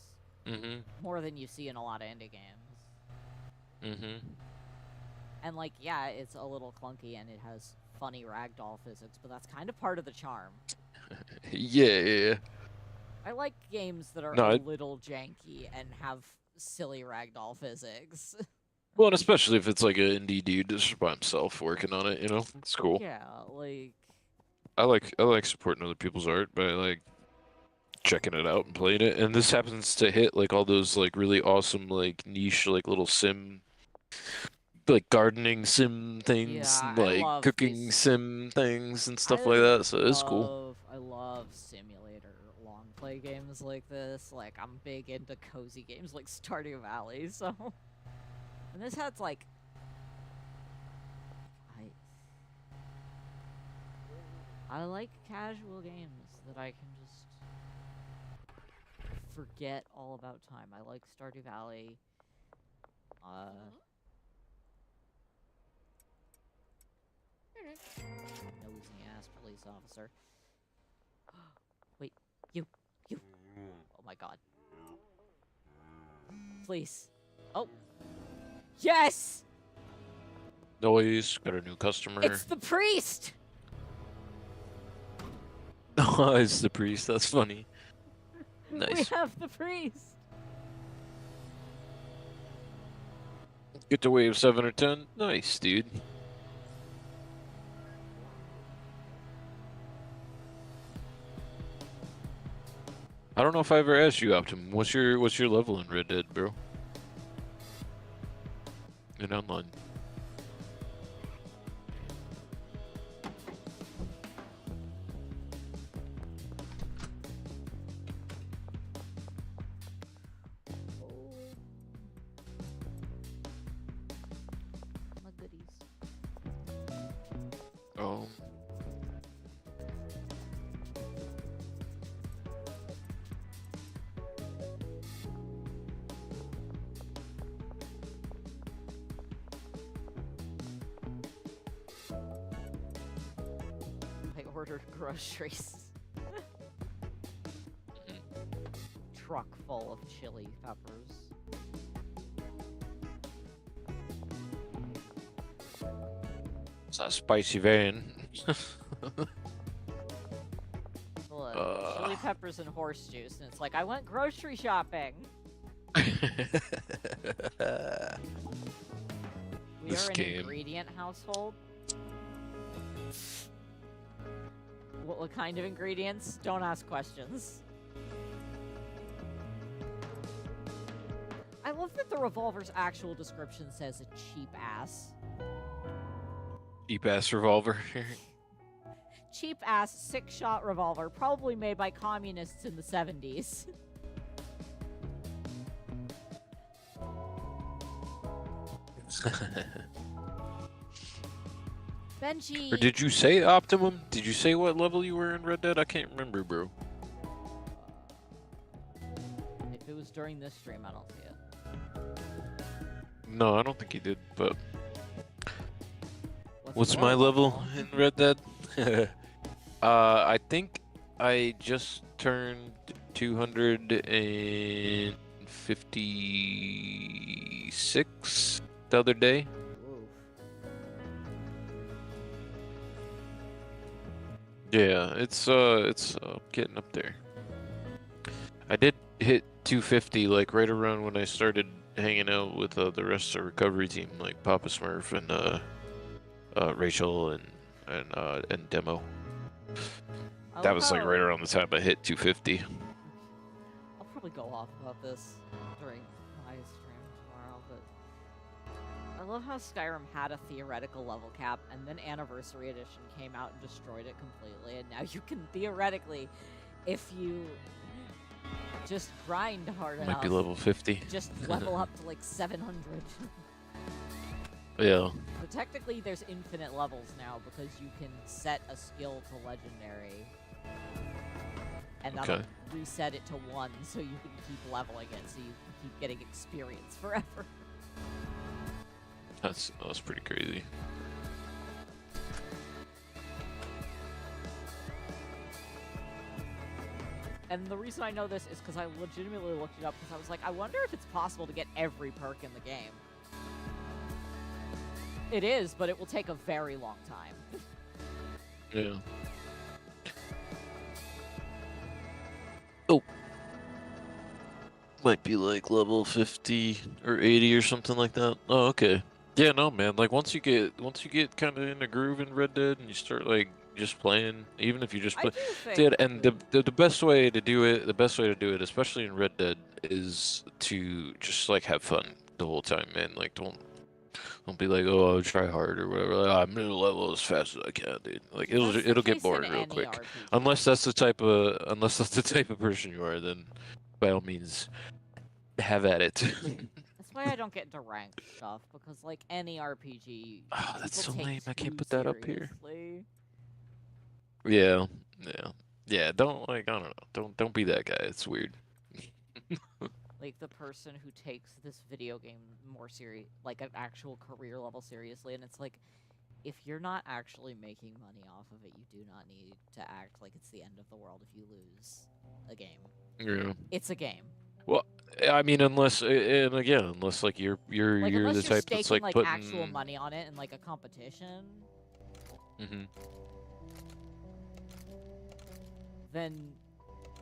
more than you see in a lot of indie games. And like, yeah, it's a little clunky and it has funny ragdoll physics, but that's kind of part of the charm. Yeah. I like games that are No, a little janky and have silly ragdoll physics. Well, and especially if it's like an indie dude just by himself working on it, you know? It's cool. Yeah, like I like supporting other people's art by like checking it out and playing it. And this happens to hit like all those like really awesome like niche like little sim like gardening sim things, Yeah, and, I like love cooking these- sim things and stuff like that. So it's cool. I love simulator long play games like this. Like I'm big into cozy games like Stardew Valley, so and this has like I like casual games that I can just forget all about time. I like Stardew Valley. Nosy ass police officer. Wait, you. Oh my god. Please. Oh. Yes! Noise, got a new customer. It's the priest! Oh, it's the priest. That's funny. We Nice. have the priest! Get to wave 7 or 10. Nice, dude. I don't know if I ever asked you, Optimum. What's your level in Red Dead, bro? In online. My goodies. Oh. I ordered groceries. Truck full of chili peppers. It's a spicy van. Full of chili peppers and horse juice, and it's like, I went grocery shopping. We This are an game. ingredient household. What kind of ingredients? Don't ask questions. I love that the revolver's actual description says a cheap ass. Cheap ass revolver. Cheap ass 6-shot revolver, probably made by communists in the 70s. Benji! Or did you say Optimum? Did you say what level you were in Red Dead? I can't remember, bro. If it was during this stream, I don't see it. No, I don't think he did, but... What's your my level in Red Dead? I think I just turned 256 the other day. Oof. Yeah, it's getting up there. I did hit 250 like right around when I started hanging out with the rest of the recovery team, like Papa Smurf and Rachel and Demo. I That love was like how- right around the time I hit 250. I'll probably go off about this during my stream tomorrow, but I love how Skyrim had a theoretical level cap, and then Anniversary Edition came out and destroyed it completely, and now you can theoretically, if you just grind hard Might enough, be level 50. just level up to like 700. Yeah. But technically there's infinite levels now because you can set a skill to legendary. And that'll Okay. reset it to 1 so you can keep leveling it, so you can keep getting experience forever. That's pretty crazy. And the reason I know this is because I legitimately looked it up because I was like, I wonder if it's possible to get every perk in the game. It is, but it will take a very long time. Yeah. Oh. Might be like level 50 or 80 or something like that. Oh, okay. Yeah, no, man. Like once you get kind of in the groove in Red Dead and you start like just playing, even if you just I play, do think... dude. And the best way to do it, especially in Red Dead, is to just like have fun the whole time, man. Like don't be like, oh, I'll try hard or whatever. Like, I'm gonna level as fast as I can, dude. Like That's the it'll get case boring in real any quick. RPG. Unless that's the type of person you are, then by all means, have at it. That's why I don't get into ranked stuff, because like any RPG, Oh, that's people so take lame. I can't too put that up here. seriously. Yeah, yeah, yeah. Don't like I don't know. Don't be that guy. It's weird. Like the person who takes this video game more serious, like an actual career level seriously, and it's like, if you're not actually making money off of it, you do not need to act like it's the end of the world if you lose a game. Yeah. It's a game. Well, I mean, unless and again, unless like Like you're the unless you're type that's staking like like actual putting. money on it in like a competition, Hmm. then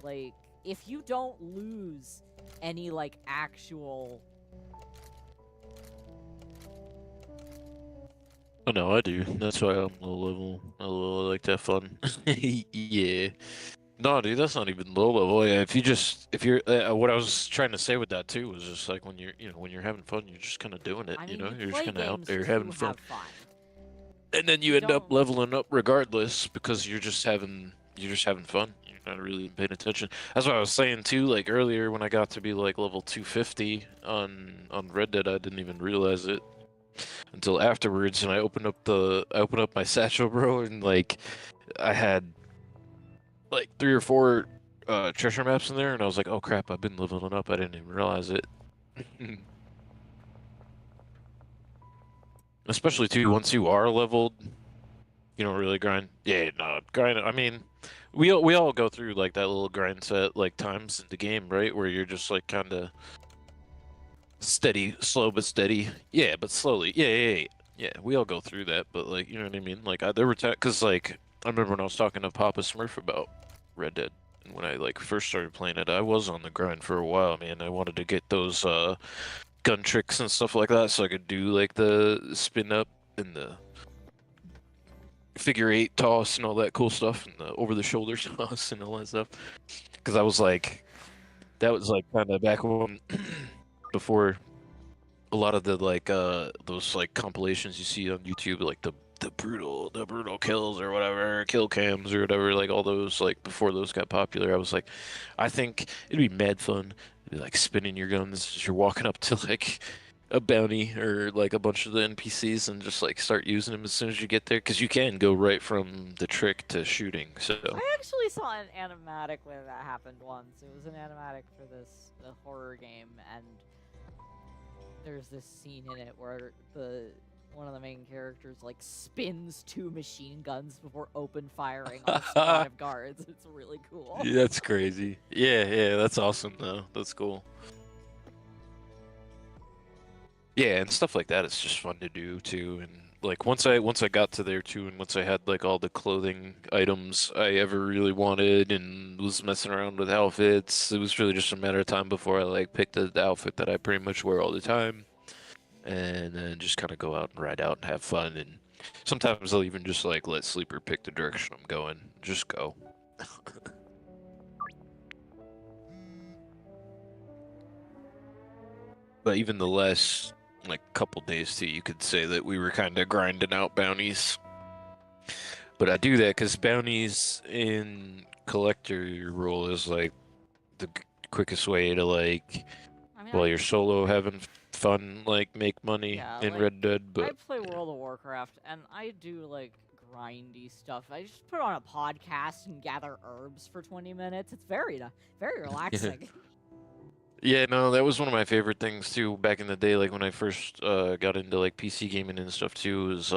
like if you don't lose any like actual Oh no, I do. That's why I'm low level. I like to have fun. Yeah. No, dude, that's not even low level. Yeah, if you're, what I was trying to say with that too was just like when when you're having fun, you're just kind of doing it. I You mean, know, you you're just play kind of out games there to having fun, have fun. and then you You end up don't leveling up regardless because you're just having fun. You're not really paying attention. That's what I was saying too. Like earlier when I got to be like level 250 on Red Dead, I didn't even realize it until afterwards, and I opened up my satchel, bro, and like I had like 3 or 4 treasure maps in there, and I was like, oh crap, I've been leveling up. I didn't even realize it. Especially too, once you are leveled, you don't really grind. Yeah, no, grind. I mean, we all go through like that little grind set like times in the game, right? Where you're just like kind of steady, slow but steady. Yeah, but slowly. Yeah. We all go through that, but like, you know what I mean? Like, there were because like I remember when I was talking to Papa Smurf about Red Dead, and when I like first started playing it, I was on the grind for a while, man. I wanted to get those gun tricks and stuff like that, so I could do like the spin up and the figure 8 toss and all that cool stuff, and the over the shoulder toss and all that stuff. Because I was like, that was like kind of back when before a lot of the like those like compilations you see on YouTube, like the brutal kills or whatever, kill cams or whatever, like all those like before those got popular. I was like, I think it'd be mad fun, like spinning your guns as you're walking up to like a bounty or like a bunch of the NPCs and just like start using them as soon as you get there, because you can go right from the trick to shooting. So I actually saw an animatic where that happened once. It was an animatic for this horror game, and there's this scene in it where the one of the main characters like spins 2 machine guns before open firing on a squad of guards. It's really cool. yeah, that's crazy. Yeah, that's awesome though. That's cool. Yeah, and stuff like that is just fun to do too. And like once I got to there too, and once I had like all the clothing items I ever really wanted and was messing around with outfits, it was really just a matter of time before I like picked the outfit that I pretty much wear all the time, and then just kind of go out and ride out and have fun. And sometimes I'll even just like let Sleeper pick the direction I'm going. Just go. But even the last like couple days too, you could say that we were kind of grinding out bounties. But I do that because bounties in collector role is like the quickest way to like I mean, while you're solo having fun, like make money yeah, in like Red Dead. I But play World of Warcraft, and I do like grindy stuff. I just put on a podcast and gather herbs for 20 minutes. It's very relaxing. yeah, no, that was one of my favorite things too back in the day. Like when I first got into like PC gaming and stuff too, was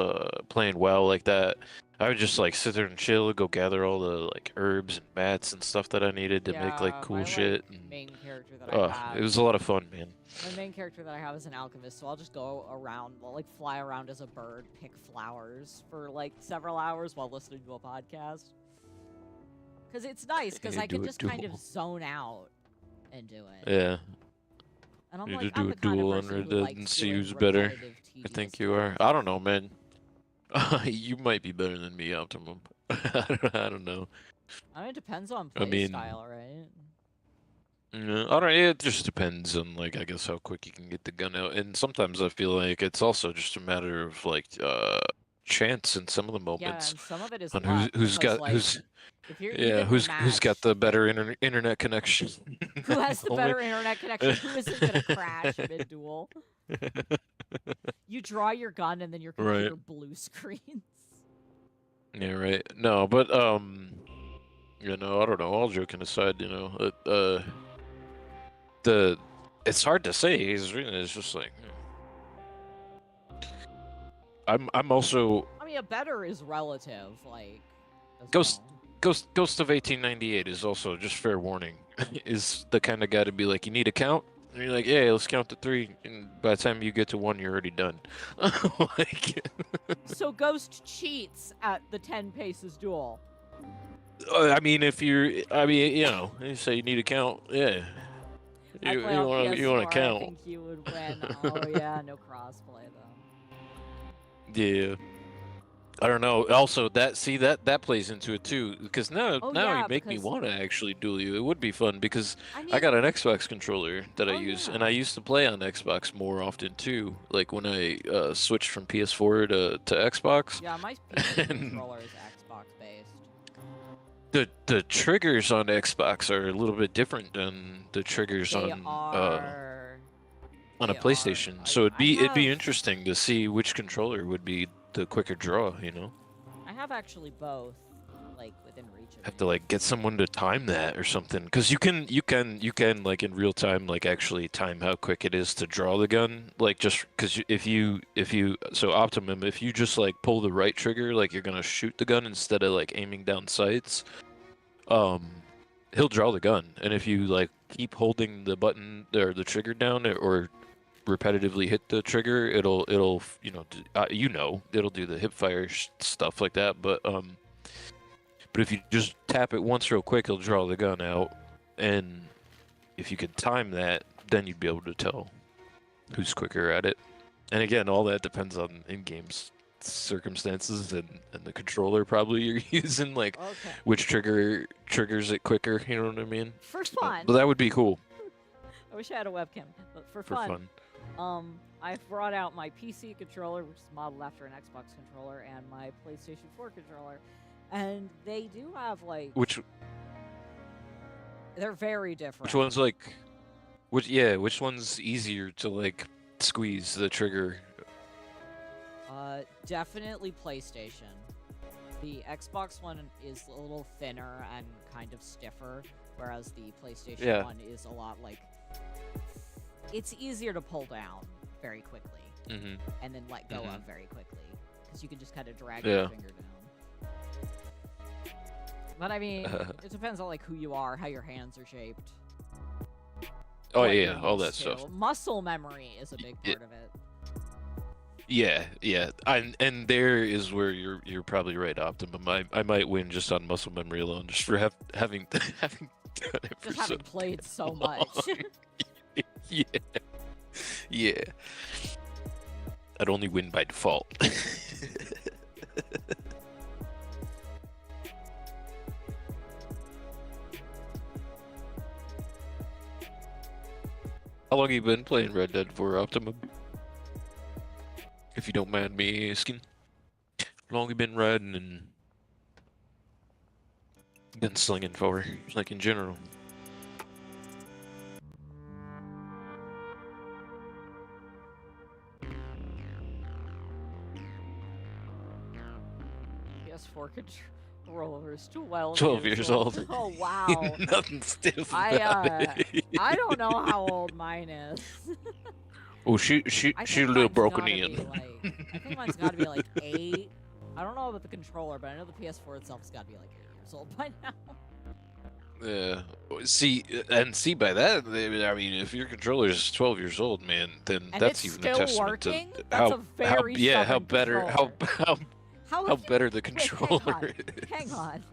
playing WoW like that. I would just like sit there and chill, go gather all the like herbs and mats and stuff that I needed to make like Yeah, cool my like shit. And main character that I it have was a lot of fun, man. My main character that I have is an alchemist, so I'll just go around, like fly around as a bird, pick flowers for like several hours while listening to a podcast. Because it's nice, because You I can do a just kind of duel. zone out and do it. Yeah, And you to I'm do a the kind of duel on person Red who Dead likes and see doing who's better. repetitive, I tedious think you are. stuff. I don't know, man. You might be better than me, Optimum. I don't know. I mean, it depends on I play mean, style, right? yeah, I don't. It just depends on like I guess how quick you can get the gun out, and sometimes I feel like it's also just a matter of like chance in some of the Yeah, moments and some of it is on luck, who's because got like, who's if you're yeah even in a who's got match, the better internet connection. who has the Only. better internet connection? Who isn't gonna crash mid-duel? You draw your gun and then your Right. computer blue screens. Yeah, right. No, but you know, I don't know. All joking aside, you know, the it's hard to say. It's just like I'm also I mean, a better is relative, like, as Ghost well. Ghost of 1898 is also just fair warning. Is the kind of guy to be like, you need a count? And you're like, yeah, let's count to 3. And by the time you get to 1, you're already done. Like, So Ghost cheats at the 10 paces duel. I mean, if you're, I mean, you know, you say you need a count, yeah. I play You on want to PS4. I count? think you would win. Oh yeah, no crossplay though. Yeah. I don't know. Also, that plays into it too, because Oh now you yeah, make me because want to actually duel you. It would be fun because I I mean, got an Xbox controller that I oh use, and yeah. I used to play on Xbox more often too. Like when I switched from PS4 to Xbox, Yeah, my PC and controller is Xbox based. the triggers on Xbox are a little bit different than the triggers They uh are. on a They are. PlayStation. So I it'd be have. interesting to see which controller would be the quicker draw. You know. I have actually both, like within reach of Have me. to like get someone to time that or something, because you can like in real time like actually time how quick it is to draw the gun, like just because if you so Optimum, if you just like pull the right trigger like you're gonna shoot the gun instead of like aiming down sights, um he'll draw the gun, and if you like keep holding the button or the trigger down or repetitively hit the trigger, it'll it'll do the hip fire stuff like that, but if you just tap it once real quick, it'll draw the gun out. And if you could time that, then you'd be able to tell who's quicker at it. And again, all that depends on in-game circumstances and the controller probably you're using, like Okay. which trigger triggers it quicker, you know what I mean? For So, fun. but that would be cool I wish I had a webcam, but for for fun. I've brought out my PC controller, which is modeled after an Xbox controller, and my PlayStation 4 controller, and they do have like Which they're very different. which one's which one's easier to like squeeze the trigger? Definitely PlayStation. The Xbox one is a little thinner and kind of stiffer, whereas the PlayStation Yeah. one is a lot like it's easier to pull down very quickly Mm-hmm. and then let go Mhm. of very quickly because you can just kind of drag Yeah. your finger down. But I mean, it depends on like who you are, how your hands are shaped. Oh what yeah, you're all that used to. stuff. Muscle memory is a big Yeah. part of it. Yeah. And there is where you're probably right, Optimum. I might win just on muscle memory alone, just for having having done it for Just having so played so long. much. Yeah. Yeah. I'd only win by default. How long have you been playing Red Dead for, Optimum? If you don't mind me asking. How long have you been riding and gunslinging for, like in general? PS4 controller is 12 12 years old. Oh wow. Nothing stiff about I it. I don't know how old mine is. Oh, she I a think little mine's broken gotta in. be like I think mine's gotta be like 8. I don't know about the controller, but I know the PS4 itself has gotta be like 8 years old by now. Yeah. See by that, I mean, if your controller is 12 years old, man, then And that's it's even a still testament working? to That's how a very how stubborn better controller. How how have you- better the Wait, controller is. hang on.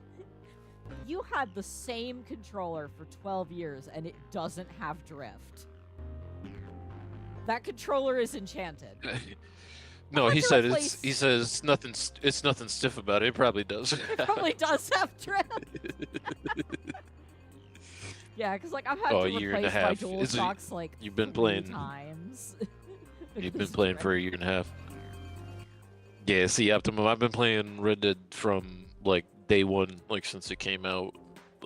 You had the same controller for 12 years and it doesn't have drift. That controller is enchanted. No, had he to said replace- it's it's nothing stiff about it. It probably does. It probably does have drift. Yeah, because like I've had Oh, to a year and a replace my half. dual Is it- shocks like you've been 3 playing- times. You've been because of playing for a drift. year and a half. Yeah, see, Optimum, I've been playing Red Dead from like day one, like since it came out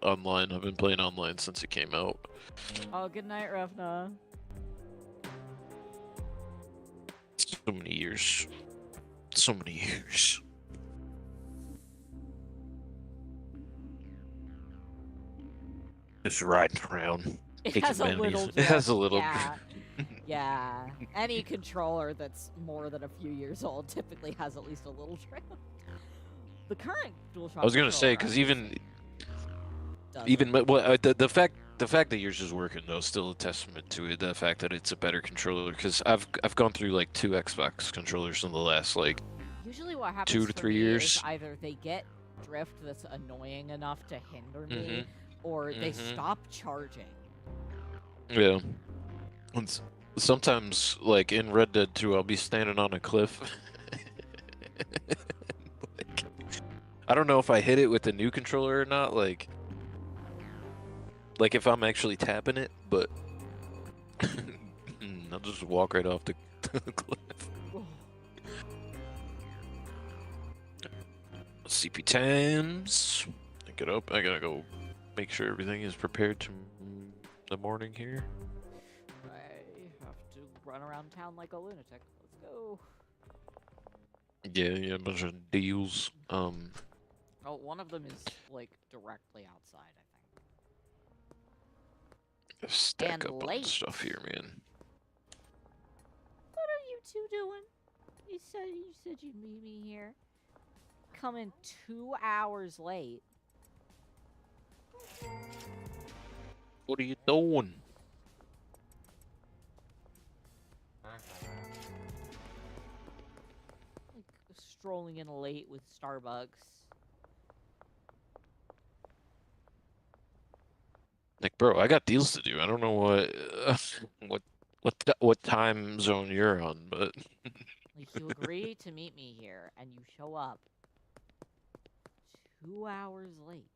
online. I've been playing online since it came out. Oh, good night, Revna. So many years. So many years. Just riding around, It taking has a little menus. It has a drift, little. yeah. Yeah. Any controller that's more than a few years old typically has at least a little drift. The current DualShock I was gonna say controller because I'm using even doesn't. well, the fact that yours is working though is still a testament to it. The fact that it's a better controller because I've gone through like 2 Xbox controllers in the last like Usually what happens 2 to for 3 me is years. either they get drift that's annoying enough to hinder me, Mhm. or they Mhm. stop charging. Yeah. And sometimes like in Red Dead 2, I'll be standing on a cliff. Like, I don't know if I hit it with the new controller or not. Like if I'm actually tapping it, but I'll just walk right off the cliff. CP times. Get up. I gotta go make sure everything is prepared to the morning here. I have to run around town like a lunatic. Let's go. Yeah, a bunch of deals. Oh, one of them is like directly outside, I think. Stack And up on late. stuff here, man. What are you two doing? You said you'd meet me here. Coming 2 hours late. What are you doing? Like strolling in late with Starbucks. Like, bro, I got deals to do. I don't know what time zone you're on, but Like you agree to meet me here, and you show up 2 hours late.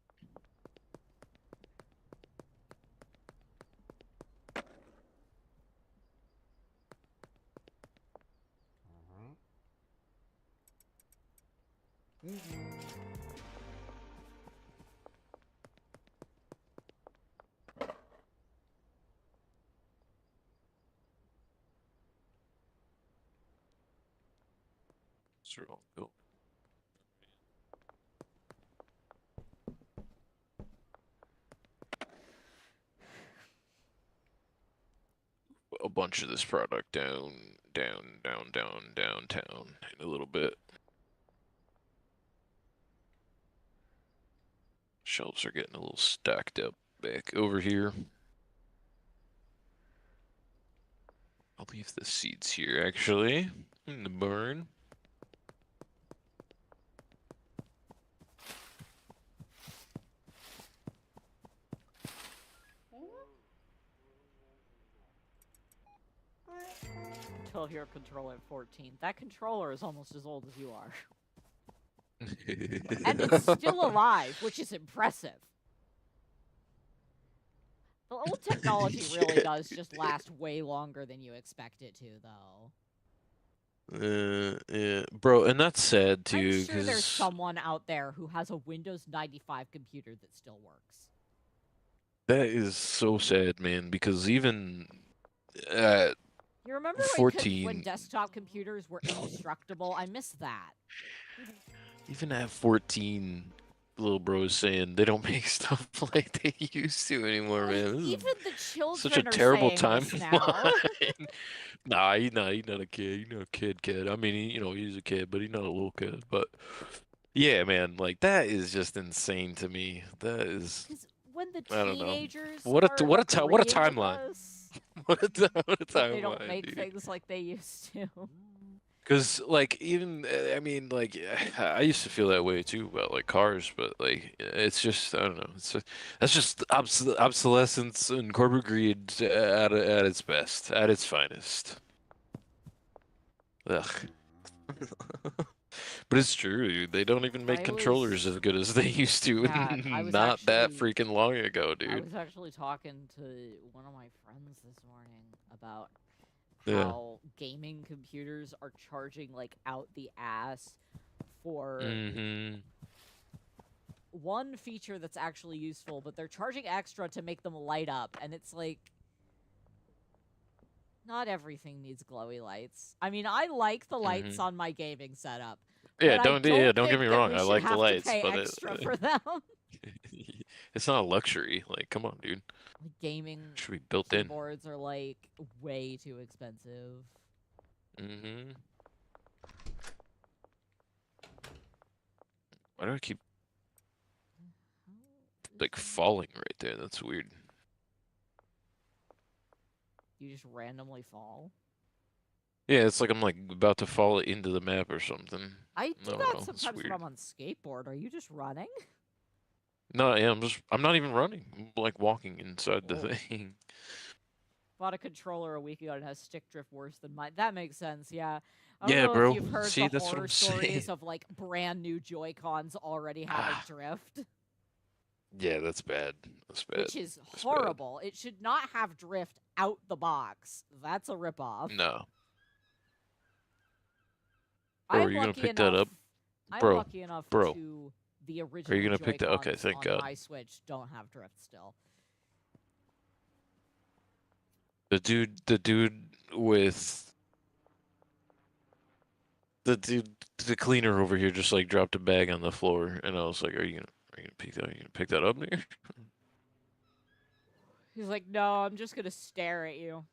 it's wrong. Cool. A bunch of this product downtown in a little bit. Shelves are getting a little stacked up back over here. I'll leave the seeds here, actually, in the barn. Until your controller at 14. That controller is almost as old as you are. And it's still alive, which is impressive. The old technology really does just last way longer than you expect it to, though. Yeah, bro, and that's sad too, I'm sure there's because someone out there who has a Windows 95 computer that still works. that is so sad, man. Because even at You remember when 14, desktop computers were indestructible? I miss that. even at 14, little bro is saying they don't make stuff like they used to anymore, Like, man. This is even the children such a are terrible saying time. this now. Nah, he's not a kid. He's not a kid. I mean, he's a kid, but he's not a little kid. But yeah, man, like that is just insane to me. That is, Because when the I don't know. teenagers What a are what a agreeing with timeline. us What a that they don't timeline, make dude. things like they used to. Because like even I mean like I used to feel that way too about like cars, but like it's just I don't know. That's just obsolescence and corporate greed at its best, at its finest. Ugh. But it's true, dude. They don't even make I controllers was as good as they used to, Yeah, I was not that actually freaking long ago, I dude. was actually talking to one of my friends this morning about Yeah. how gaming computers are charging like out the ass for Mm-hmm. one feature that's actually useful, but they're charging extra to make them light up, and it's like not everything needs glowy lights. I mean, I like the lights Mm-hmm. on my gaming setup, Yeah, but I don't don't get think me that wrong. we I should like the have to lights, pay but extra for them. It's not a luxury. Like, come on, dude. Like, gaming Should be built in. keyboards are like way too expensive. Mm-hmm. Why do I keep like falling right there? That's weird. You just randomly fall. Yeah, it's like I'm like about to fall into the map or something. I do don't that know. It's sometimes when weird. I'm on skateboard. Are you just running? No, yeah, I'm not even running. I'm like walking inside the Whoa. thing. Bought a controller a week ago and has stick drift worse than mine. That makes sense, yeah. I don't Yeah, know if bro. you've heard See, the that's what horror I'm stories saying. of like brand new Joy-Cons already having Ah, drift, yeah, that's bad. That's bad. which is That's bad. horrible. It should not have drift out the box. That's a ripoff. No. Bro, are I'm you gonna lucky pick that enough. up? I'm Bro, lucky enough bro. to the Are you original gonna pick that? Okay, Joy-Cons thank on God. my Switch don't have drift still. The dude with the cleaner over here just like dropped a bag on the floor, and I was like, are you gonna pick that? Are you gonna pick that up there? He's like, "No, I'm just gonna stare at you."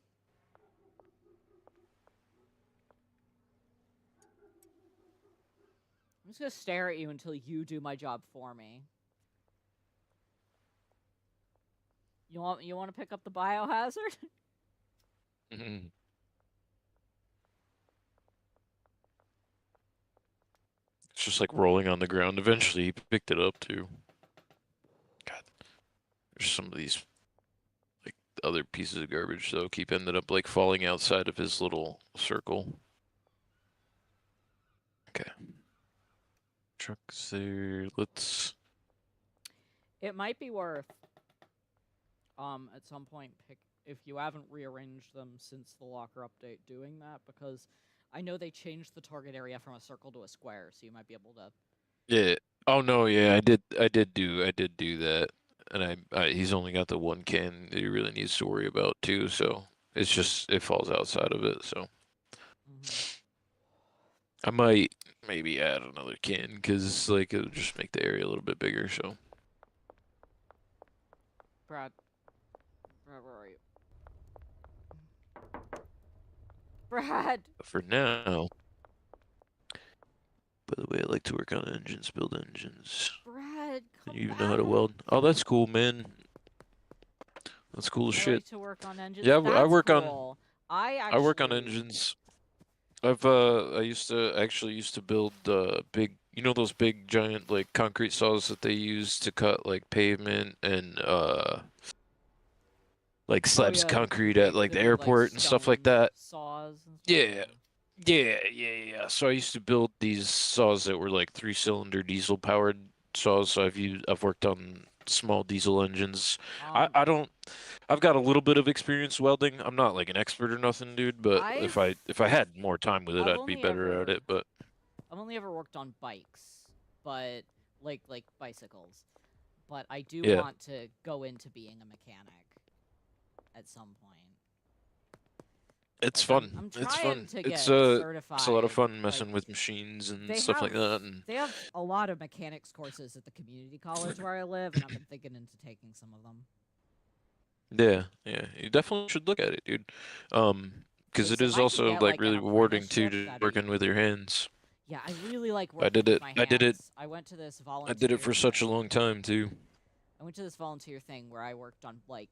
I'm just gonna stare at you until you do my job for me. You want to pick up the biohazard? Mhm. It's just like rolling on the ground. Eventually, he picked it up too. God, there's some of these like other pieces of garbage though keep ended up like falling outside of his little circle. Okay, trucks there. Let's. It might be worth at some point pick if you haven't rearranged them since the locker update doing that, because I know they changed the target area from a circle to a square, so you might be able to. Yeah. Oh no, yeah, I did do that, and he's only got the one can that he really needs to worry about too. So it's just it falls outside of it. So I might maybe add another can because like it'll just make the area a little bit bigger. So Brad, where are you? Brad. but for now, by the way, I like to work on engines, build engines. Brad, And come you even know how to back. weld. Oh, that's cool, man. That's cool as You shit. like to work on engines? Yeah, I That's work on cool. I I work on actually. engines. I used to actually used to build big, you know those big giant like concrete saws that they use to cut like pavement and like Oh slabs of yeah, concrete at like the the big like airport and stuff like stone that. saws and stuff. Yeah. Yeah. So I used to build these saws that were like three-cylinder diesel powered saws. So I've worked on small diesel engines. Yeah. I don't I've got a little bit of experience welding. I'm not like an expert or nothing, dude, but I've if I had more time with it, I've I'd be only better at ever it, but I've only ever worked on bikes, but like bicycles. But I do yeah. want to go into being a mechanic at some point. It's Like fun. I'm It's trying fun. to It's get it's a lot of certified. fun Like messing with machines and they stuff have like that and they have a lot of mechanics courses at the community college where I live, and I've been thinking into taking some of them. yeah. You definitely should look at it, dude. Because Because it if is I could also get like like an really rewarding too apprenticeship, to that'd working be. with your hands. Yeah, I really like I working did with it. my I did it. hands. I went to this I did it volunteer for such a thing. long time too. I went to this volunteer thing where I worked on like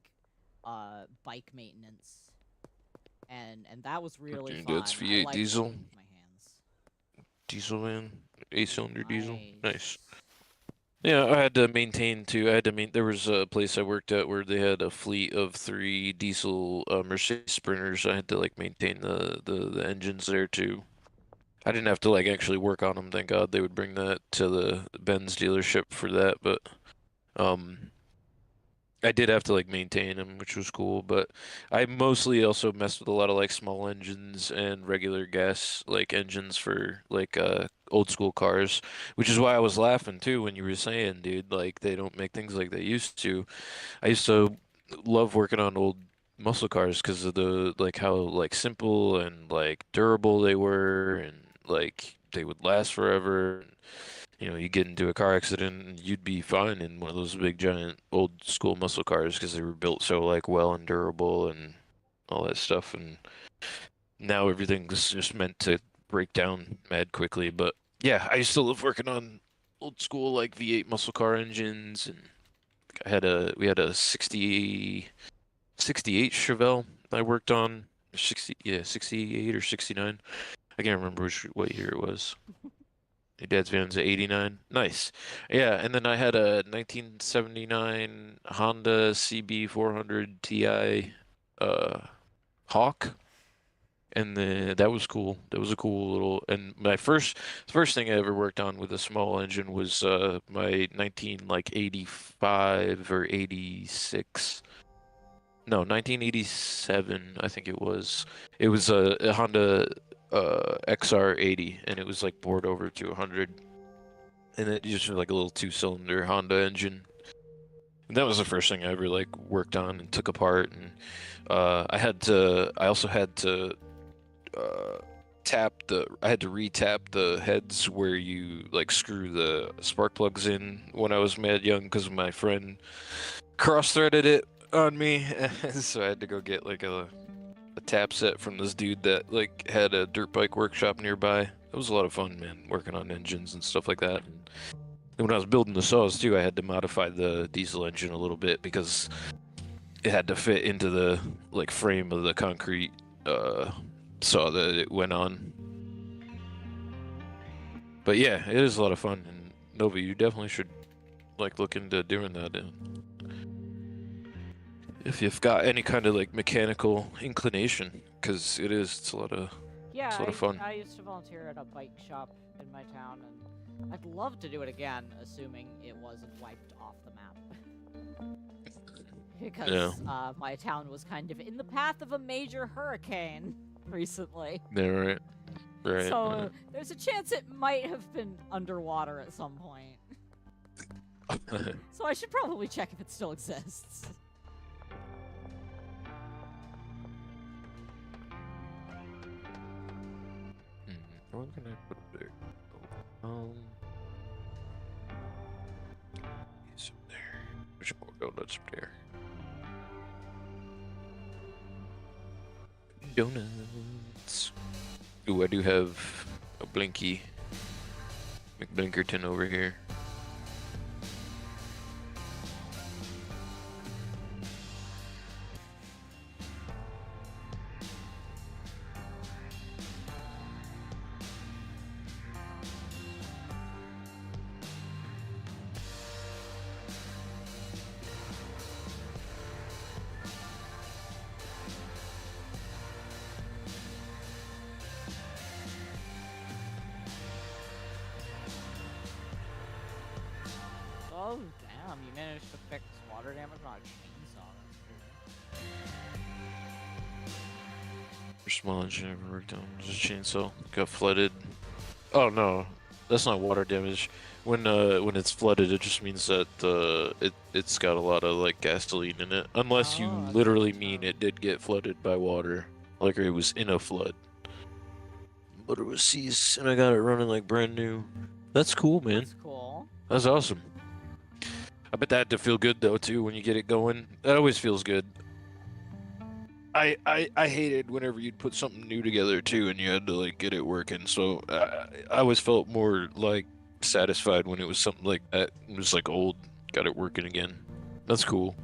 bike maintenance, and that was really Dude, fun. that's I V8 liked diesel, working with my hands. diesel man, 8-cylinder diesel. Nice. Nice. Yeah, I had to maintain too. I had to there was a place I worked at where they had a fleet of three diesel Mercedes Sprinters. I had to like maintain the engines there too. I didn't have to like actually work on them, thank God. They would bring that to the Benz dealership for that, but um I did have to like maintain them, which was cool, but I mostly also messed with a lot of like small engines and regular gas like engines for like old school cars, which is why I was laughing too when you were saying, dude, like they don't make things like they used to. I used to love working on old muscle cars because of the like how like simple and like durable they were and like they would last forever. you get into a car accident and you'd be fine in one of those big giant old school muscle cars because they were built so like well and durable and all that stuff. And now everything's just meant to break down mad quickly. But yeah, I used to love working on old school like V8 muscle car engines, and we had a 68 Chevelle I worked on. 68 or 69. I can't remember what year it was. Your dad's van's at 89. Nice. Yeah, and then I had a 1979 Honda CB 400 Ti Hawk, and that was cool. That was a cool little. And my first thing I ever worked on with a small engine was my 19 like 85 or 86. No, 1987, I think it was. It was a Honda XR80, and it was like bored over to 100, and it just was like a little two-cylinder Honda engine. And that was the first thing I ever like worked on and took apart. And I also had to uh, I had to re-tap the heads where you like screw the spark plugs in when I was mad young because my friend cross-threaded it on me, so I had to go get like a tap set from this dude that like had a dirt bike workshop nearby. It was a lot of fun, man, working on engines and stuff like that. And when I was building the saws too, I had to modify the diesel engine a little bit because it had to fit into the like frame of the concrete saw that it went on. But yeah, it is a lot of fun, and Nova, you definitely should like look into doing that. If you've got any kind of like mechanical inclination, because it's a lot of Yeah, fun. I used to volunteer at a bike shop in my town, and I'd love to do it again, assuming it wasn't wiped off the map. Because my town was kind of in the path of a major hurricane recently. Yeah, right. Right. So there's a chance it might have been underwater at some point. So I should probably check if it still exists. What can I put there? It's up there. There's more donuts up there. Donuts. Ooh, I do have a Blinky McBlinkerton over here. Oh, damn, you managed to fix water damage on a chainsaw. That's cool. First small engine I ever worked on was a chainsaw. Got flooded. Oh no, that's not water damage. When it's flooded, it just means that it's got a lot of like gasoline in it. Unless you Oh, that's literally good to mean know. it did get flooded by water, like it was in a flood. But it was seized, and I got it running like brand new. That's cool, man. That's cool. That's awesome. I bet that had to feel good though too when you get it going. That always feels good. I hated whenever you'd put something new together too, and you had to like get it working. So I always felt more like satisfied when it was something like that. It was like old, got it working again. That's cool.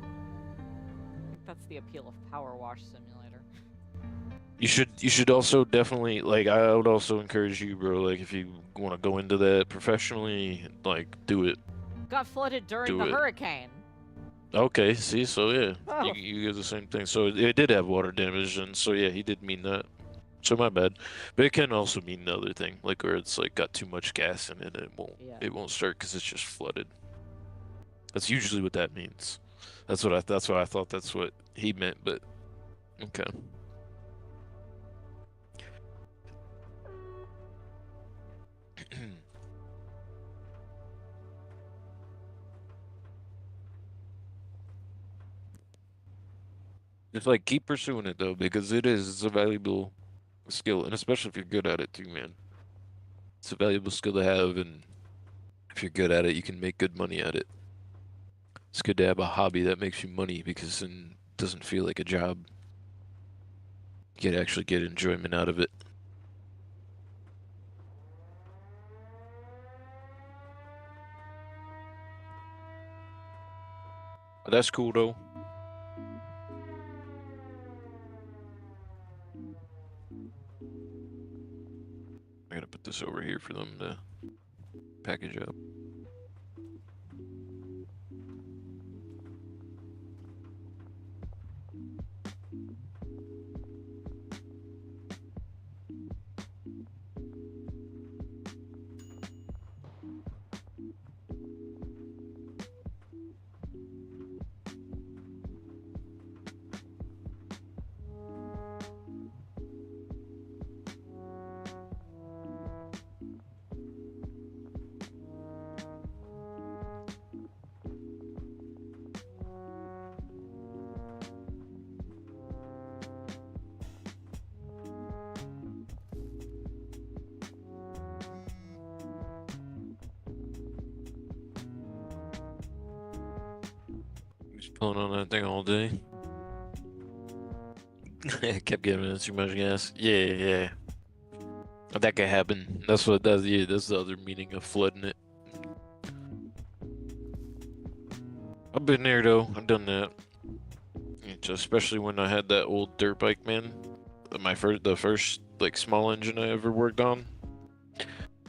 I think that's the appeal of Power Wash Simulator. You should also definitely like I would also encourage you, bro. Like if you want to go into that professionally, like do it. Got flooded during Do the it. hurricane. Okay, see, so yeah, Oh. you get the same thing. So it did have water damage, and so yeah, he did mean that. So my bad, but it can also mean the other thing, like where it's like got too much gas in it, and it won't start because it's just flooded. That's usually what that means. That's why I thought that's what he meant, but okay. Just like keep pursuing it though, because it's a valuable skill, and especially if you're good at it too, man. It's a valuable skill to have, and if you're good at it, you can make good money at it. It's good to have a hobby that makes you money because then it doesn't feel like a job. You can actually get enjoyment out of it. But that's cool though. I gotta put this over here for them to package up. Just pulling on that thing all day. I kept giving it too much gas. Yeah, yeah. That could happen. That's what that's yeah, that's the other meaning of flooding it. I've been there though. I've done that. Especially when I had that old dirt bike, man. The first like small engine I ever worked on.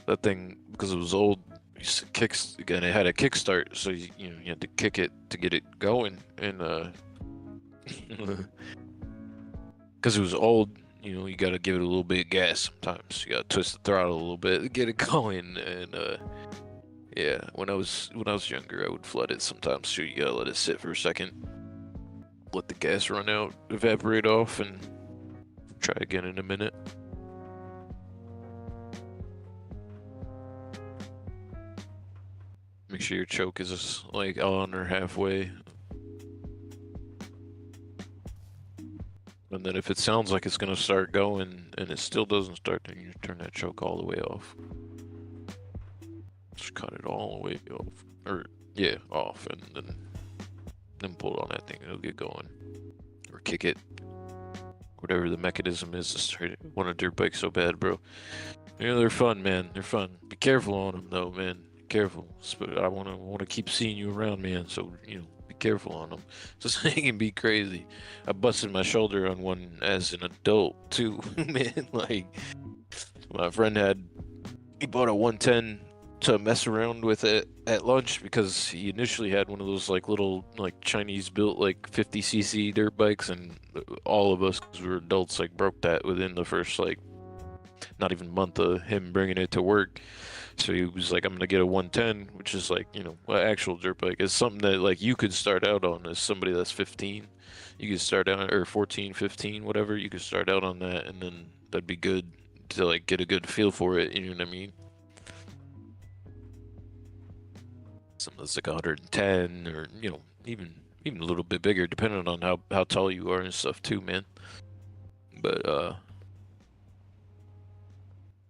That thing, because it was old, kicks again. It had a kickstart, so you had to kick it to get it going, and because it was old, you got to give it a little bit of gas sometimes. You got to twist the throttle a little bit to get it going, and yeah, when I was younger, I would flood it sometimes. So you gotta let it sit for a second, let the gas run out, evaporate off, and try again in a minute. Make sure your choke is like on or halfway. And then if it sounds like it's gonna start going and it still doesn't start, then you turn that choke all the way off. Just cut it all the way off. Or yeah, off, and then pull it on that thing, it'll get going. Or kick it. Whatever the mechanism is to start it. Want a dirt bike so bad, bro. Yeah, they're fun, man. They're fun. Be careful on them though, man. Careful. I wanna keep seeing you around, man. So be careful on them. Just they can be crazy. I busted my shoulder on one as an adult too, man. Like my friend he bought a 110 to mess around with it at lunch because he initially had one of those like little like Chinese built like 50cc dirt bikes, and all of us, because we were adults, like broke that within the first like not even month of him bringing it to work. So he was like, I'm gonna get a 110, which is like, an actual dirt bike. It's something that like you could start out on as somebody that's 15. You could start out, or 14, 15, whatever. You could start out on that, and then that'd be good to like get a good feel for it. You know what I mean? Something that's like 110, or even a little bit bigger, depending on how tall you are and stuff too, man. But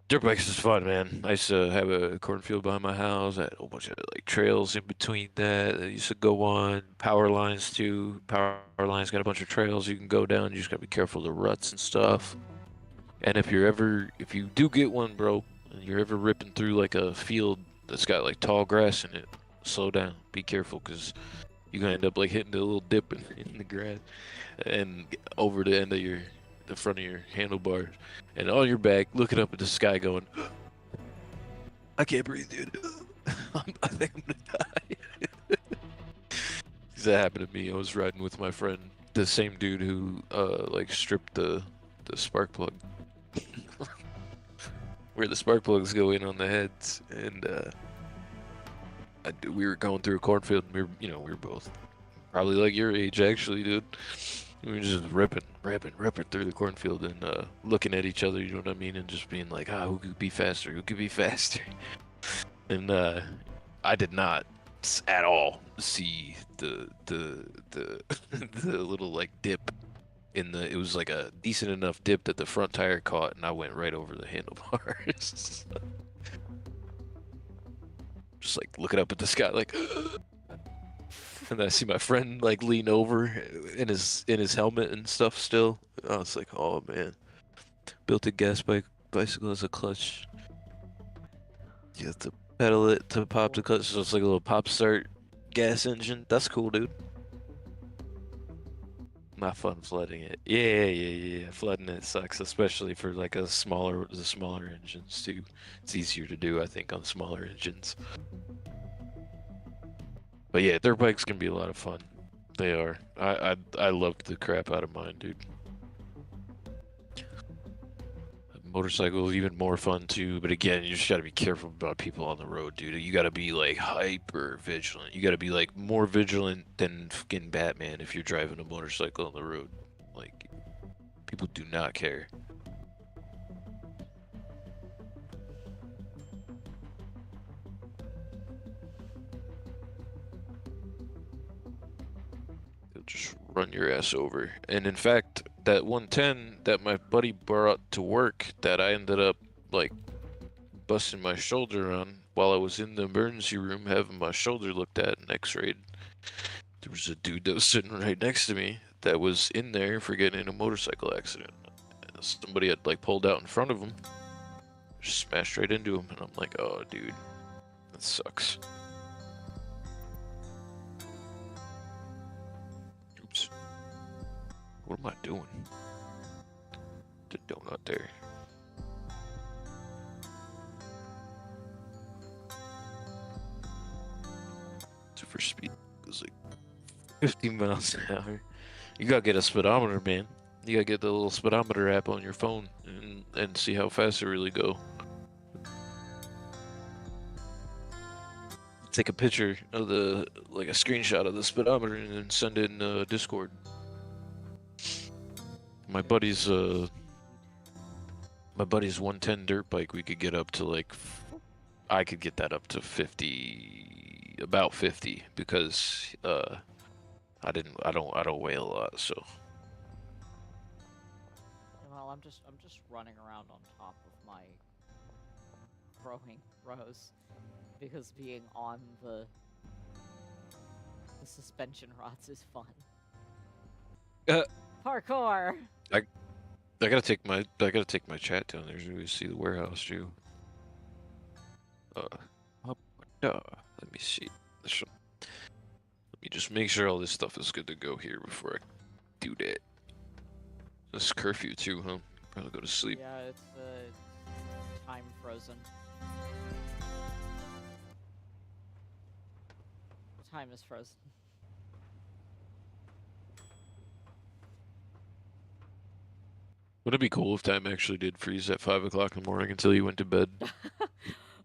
dirt bikes is fun, man. I used to have a cornfield behind my house. I had a whole bunch of like trails in between that I used to go on. Power lines too. Power lines got a bunch of trails you can go down. You just gotta be careful of the ruts and stuff. And if you do get one, bro, and you're ever ripping through like a field that's got like tall grass in it, slow down. Be careful, because you're gonna end up like hitting a little dip in the grass and over the end of the front of your handlebars, and on your back, looking up at the sky, going, "I can't breathe, dude. I think I'm gonna die." 'Cause that happened to me. I was riding with my friend, the same dude who like stripped the spark plug, where the spark plugs go in on the heads, and we were going through a cornfield, and we were both probably like your age, actually, dude. We were just ripping through the cornfield, and looking at each other, you know what I mean, and just being like, who could be faster? Who could be faster? And I did not at all see the the little like dip It was like a decent enough dip that the front tire caught, and I went right over the handlebars. Just like looking up at the sky, like, and then I see my friend like lean over in his helmet and stuff. Still, I was like, oh man, built a gas bike bicycle as a clutch. You have to pedal it to pop the Cool. clutch, so it's like a little pop start gas engine. That's cool, dude. Not fun flooding it. Yeah. Flooding it sucks, especially for like the smaller engines too. It's easier to do, I think, on smaller engines. But yeah, dirt bikes can be a lot of fun. They are. I loved the crap out of mine, dude. Motorcycle even more fun too, but again, you just gotta be careful about people on the road, dude. You gotta be like hyper vigilant. You gotta be like more vigilant than fucking Batman if you're driving a motorcycle on the road. Like, people do not care. They'll just run your ass over. And in fact, that 110 that my buddy brought to work that I ended up like busting my shoulder on while I was in the emergency room having my shoulder looked at and x-rayed. There was a dude that was sitting right next to me that was in there for getting in a motorcycle accident. And somebody had like pulled out in front of him, just smashed right into him, and I'm like, oh dude, that sucks. Oops. What am I doing? The donut there. Super speed goes like 50 miles an hour. You gotta get a speedometer, man. You gotta get the little speedometer app on your phone and see how fast it really go. Take a picture of like a screenshot of the speedometer and then send it in Discord. My Good buddy's uh speed. my buddy's 110 dirt bike we could get up to like I could get that up to 50, about 50 because I don't weigh a lot, so Well, I'm just running around on top of my growing rows because being on the suspension rods is fun. uh, Parkour. I I gotta take my chat down there so we see the warehouse too. Uh, up, let me see. Let me just make sure all this stuff is good to go here before I do that. It's curfew too, huh? Probably go to sleep. Yeah, it's time frozen. The time is frozen. Wouldn't it be cool if time actually did freeze at 5 o'clock in the morning until you went to bed?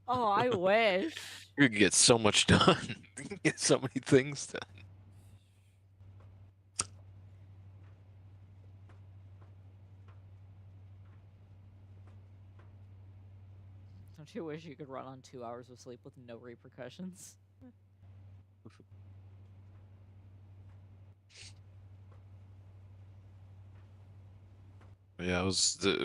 Oh, I wish. You could get so much done. You could get so many things done. Don't you wish you could run on 2 hours of sleep with no repercussions? Yeah,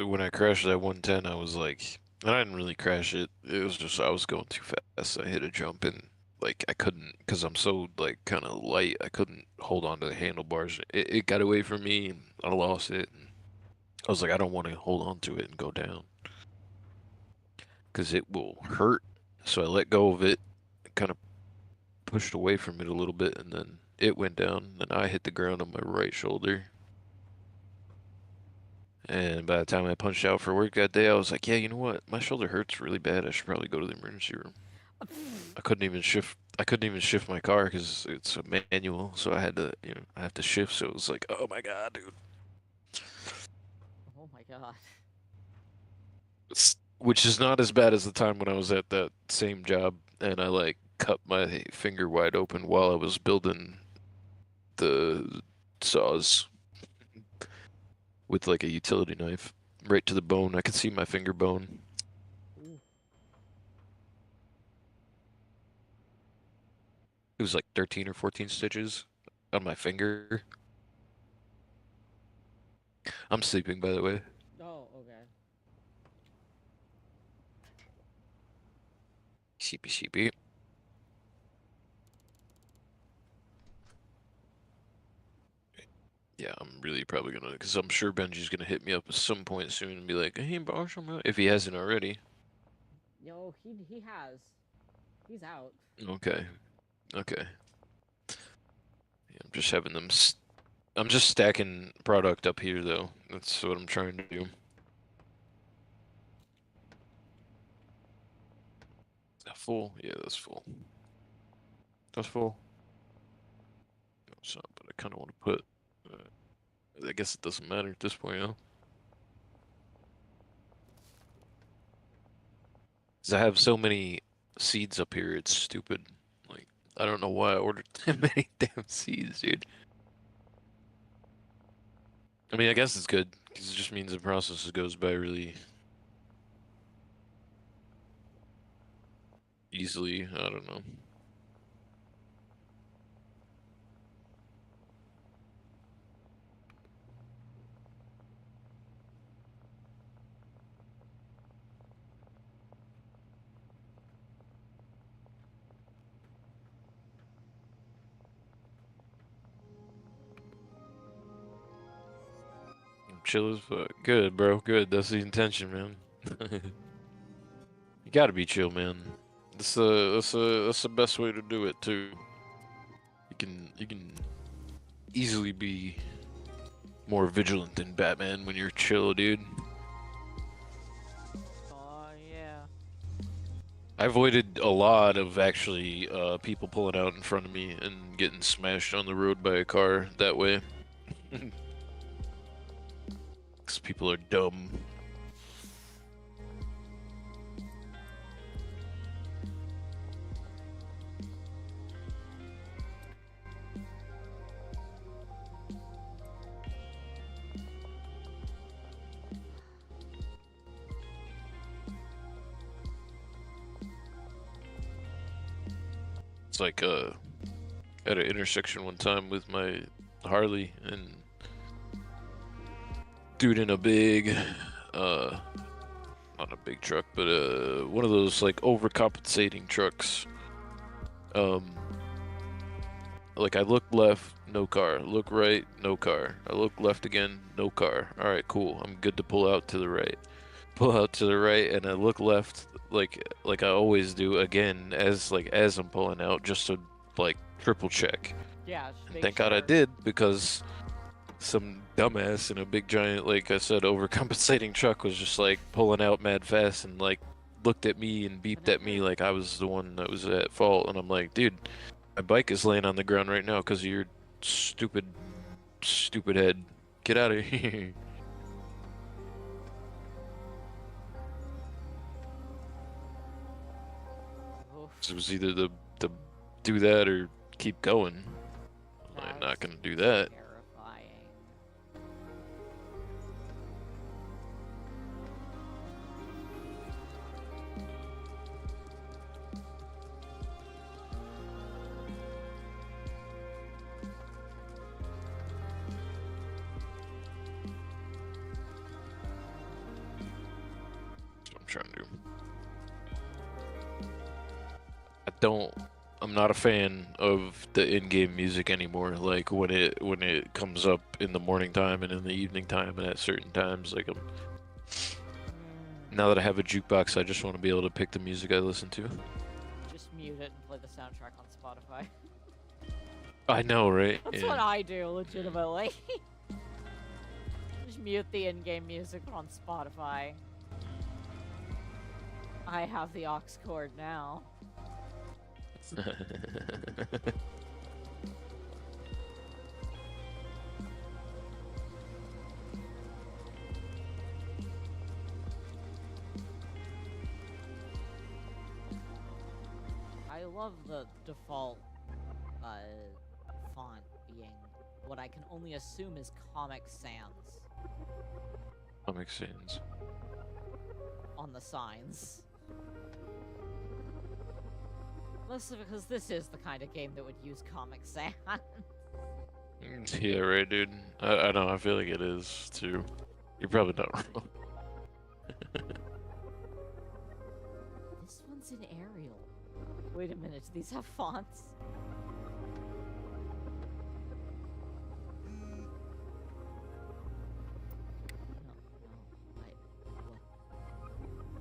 when I crashed that 110, I was like, and I didn't really crash it. It was just I was going too fast. I hit a jump and like I couldn't, because I'm so like kind of light. I couldn't hold on to the handlebars. It got away from me and I lost it. And I was like, I don't want to hold on to it and go down because it will hurt. So I let go of it, kind of pushed away from it a little bit, and then it went down. And I hit the ground on my right shoulder. And by the time I punched out for work that day, I was like, yeah, you know what? My shoulder hurts really bad. I should probably go to the emergency room. I couldn't even shift. I couldn't even shift my car because it's a manual, so I had to, I have to shift. So it was like, oh my god, dude. Oh my god. Which is not as bad as the time when I was at that same job and I like cut my finger wide open while I was building the saws with like a utility knife right to the bone. I could see my finger bone. Ooh. It was like 13 or 14 stitches on my finger. I'm sleeping, by the way. Oh, okay. Sheepy, sheepy. Yeah, I'm really probably gonna, because I'm sure Benji's gonna hit me up at some point soon and be like, "Hey, bro, if he hasn't already." Yo, he has. He's out. Okay, okay. Yeah, I'm just having them. I'm just stacking product up here, though. That's what I'm trying to do. Is that full? Yeah, that's full. That's full. No, it's not, but I kind of want to put. I guess it doesn't matter at this point, huh? 'Cause I have so many seeds up here, it's stupid. Like, I don't know why I ordered that many damn seeds, dude. I mean, I guess it's good, because it just means the process goes by really easily. I don't know. I'm chill as fuck. Good, bro. Good. That's the intention, man. You gotta be chill, man. That's the best way to do it too. You can easily be more vigilant than Batman when you're chill, dude. Oh, yeah. I avoided a lot of actually people pulling out in front of me and getting smashed on the road by a car that way. Because people are dumb. It's like at an intersection one time with my Harley and dude in a big uh not a big truck, but one of those like overcompensating trucks. Um like I look left, no car. Look right, no car. I look left again, no car. All right, cool. I'm good to pull out to the right. Pull out to the right and I look left like I always do again as I'm pulling out just to like triple check. Yeah, just And make thank God I sure. did because some dumbass in a big giant, like I said, overcompensating truck was just like pulling out mad fast and like looked at me and beeped at me Whenever. like I was the one that was at fault. And I'm like, dude, my bike is laying on the ground right now because of your stupid, stupid head. Get out of here. Oof, So it was either the do that or keep going. I'm not that's gonna do that. terrifying. That's what I'm trying to do. I don't. I'm not a fan of the in-game music anymore. Like when it comes up in the morning time and in the evening time and at certain times. Like now that I have a jukebox, I just want to be able to pick the music I listen to. Just mute it and play the soundtrack on Spotify. I know, right? That's what Yeah. I do, legitimately. Just mute the in-game music on Spotify. I have the aux cord now. I love the default font being what I can only assume is Comic Sans That makes sense. on the signs. Mostly because this is the kind of game that would use Comic Sans. Yeah, right, dude. I know. I feel like it is too. You're probably not wrong. This one's in Arial. Wait a minute, do these have fonts? No,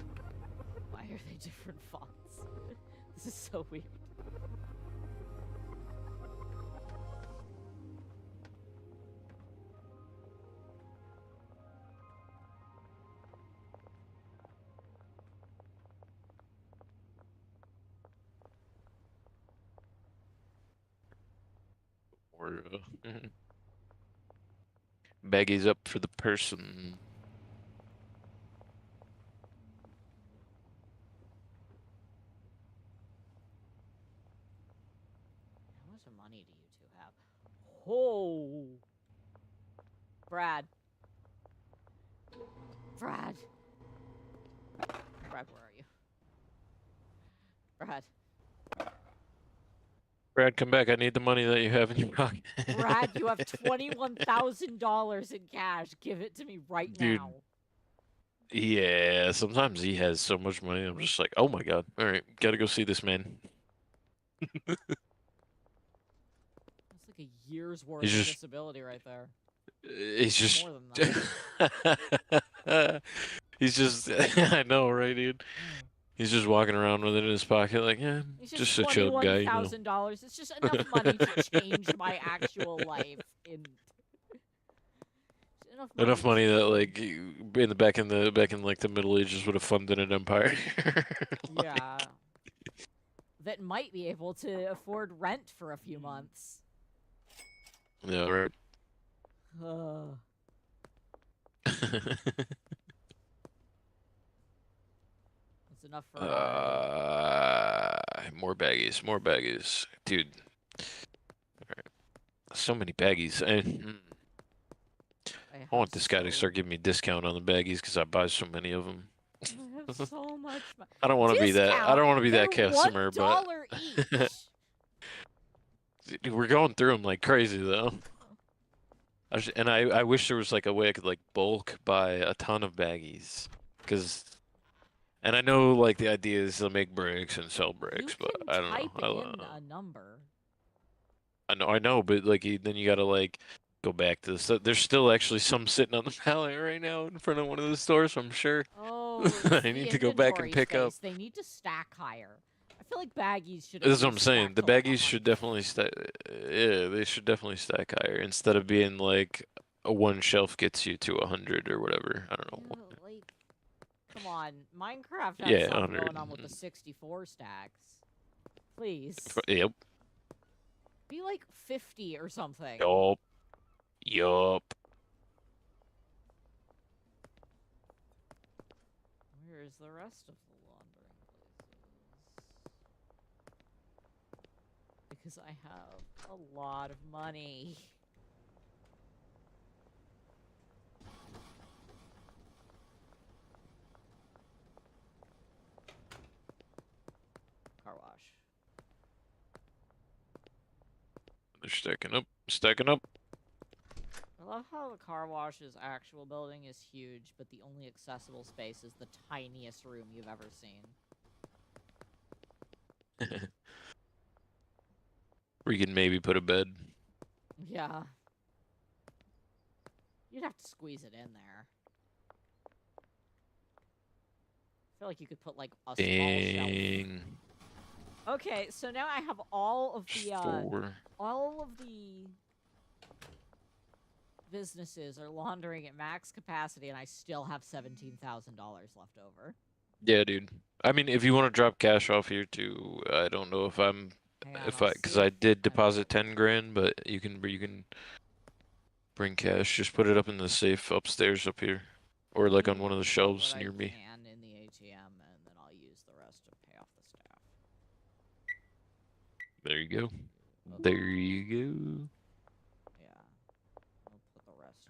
why are they different fonts? This is so weird. Or baggies up for the person. How much money do you two have? Oh, Brad. Brad, where are you? Brad. Brad, come back. I need the money that you have in your pocket. Brad, you have $21,000 in cash. Give it to me right Dude. now. Yeah, sometimes he has so much money. I'm just like, oh my god. All right, gotta go see this man. That's like a year's worth He's of just- disability right there. He's just. More than that. He's just. I know, right, dude? He's just walking around with it in his pocket, like, yeah, It's just a chill guy, you know. $21,000. It's just enough money to change my actual life. Enough money that, like, in like the Middle Ages would have funded an empire. Like, yeah. That might be able to afford rent for a few months. Yeah, right. That's enough for more baggies, dude. So many baggies. I want this guy to start giving me discount on the baggies because I buy so many of them. I have so much money. I don't want to be that. I don't want to be that customer, but each. we're going through them like crazy though. I wish there was like a way I could like bulk buy a ton of baggies, and I know like the idea is to make bricks and sell bricks, but I don't know. Type in a number. I know, but like then you gotta like go back to this. There's still actually some sitting on the pallet right now in front of one of the stores, so I'm sure. Oh, I need to go back and pick up. They need to stack higher. I feel like baggies should. This is what I'm saying. The baggies should definitely stack. Yeah, they should definitely stack higher instead of being like a one shelf gets you to 100 or whatever. I don't know. Yeah, like, come on, Minecraft has Yeah, something 100. going on with the 64 stacks. Please. Yep. Be like 50 or something. Yup. Where's the rest of the laundering places? Because I have a lot of money. Car wash. They're stacking up. I love how the car wash's actual building is huge, but the only accessible space is the tiniest room you've ever seen. Where you can maybe put a bed. Yeah. You'd have to squeeze it in there. I feel like you could put like a small shelf. Okay, so now I have all of the businesses are laundering at max capacity, and I still have $17,000 left over. Yeah, dude. I mean, if you want to drop cash off here too, I don't know if I'm, because I did deposit 10 grand, but you can bring cash. Just put it up in the safe upstairs up here, or like on one of the shelves near me. In the ATM, and then I'll use the rest to pay off the staff. There you go. There you go.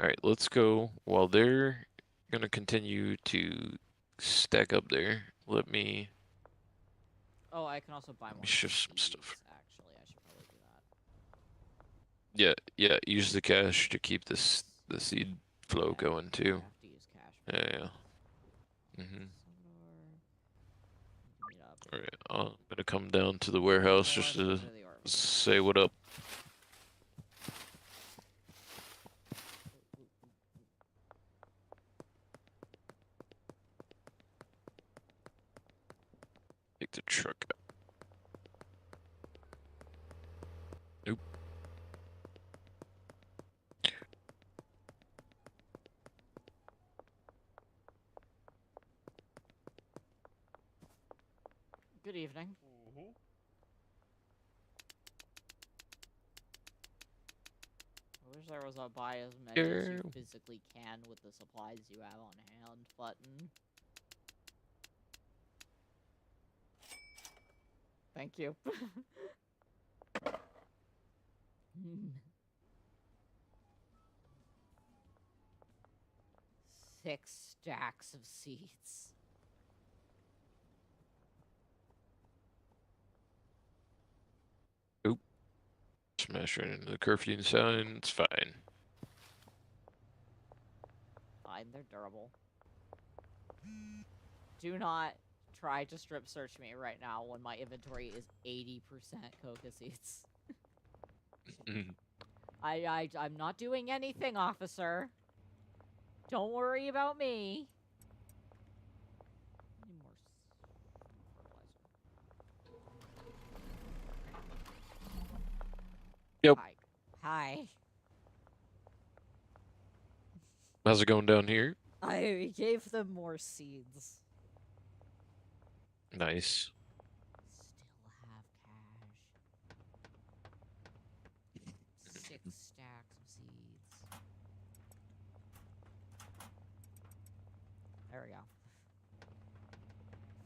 All right, let's go. While they're gonna continue to stack up there, let me. Oh, I can also buy more. Shift some stuff. Actually, I should probably do that. Yeah. Use the cash to keep this the seed flow Yeah, going I too. have to use cash for Yeah, that. yeah. Mhm. Salvador, need to meet up. All right. I'm gonna come down to the One warehouse more just to go to to the orb. say what up. Take the truck out. Nope. Good evening. I wish there was a buy as many as you Here. physically can with the supplies you have on hand button. Thank you. 6 stacks of seeds. Oop. Smash right into the curfew sign. It's fine. Fine, they're durable. Do not try to strip search me right now when my inventory is 80% coca seeds. I'm not doing anything, officer. Don't worry about me. Need more fertilizer. Yep. Hi. Hi. How's it going down here? I gave them more seeds. Nice. Still have cash. 6 stacks of seeds. There we go.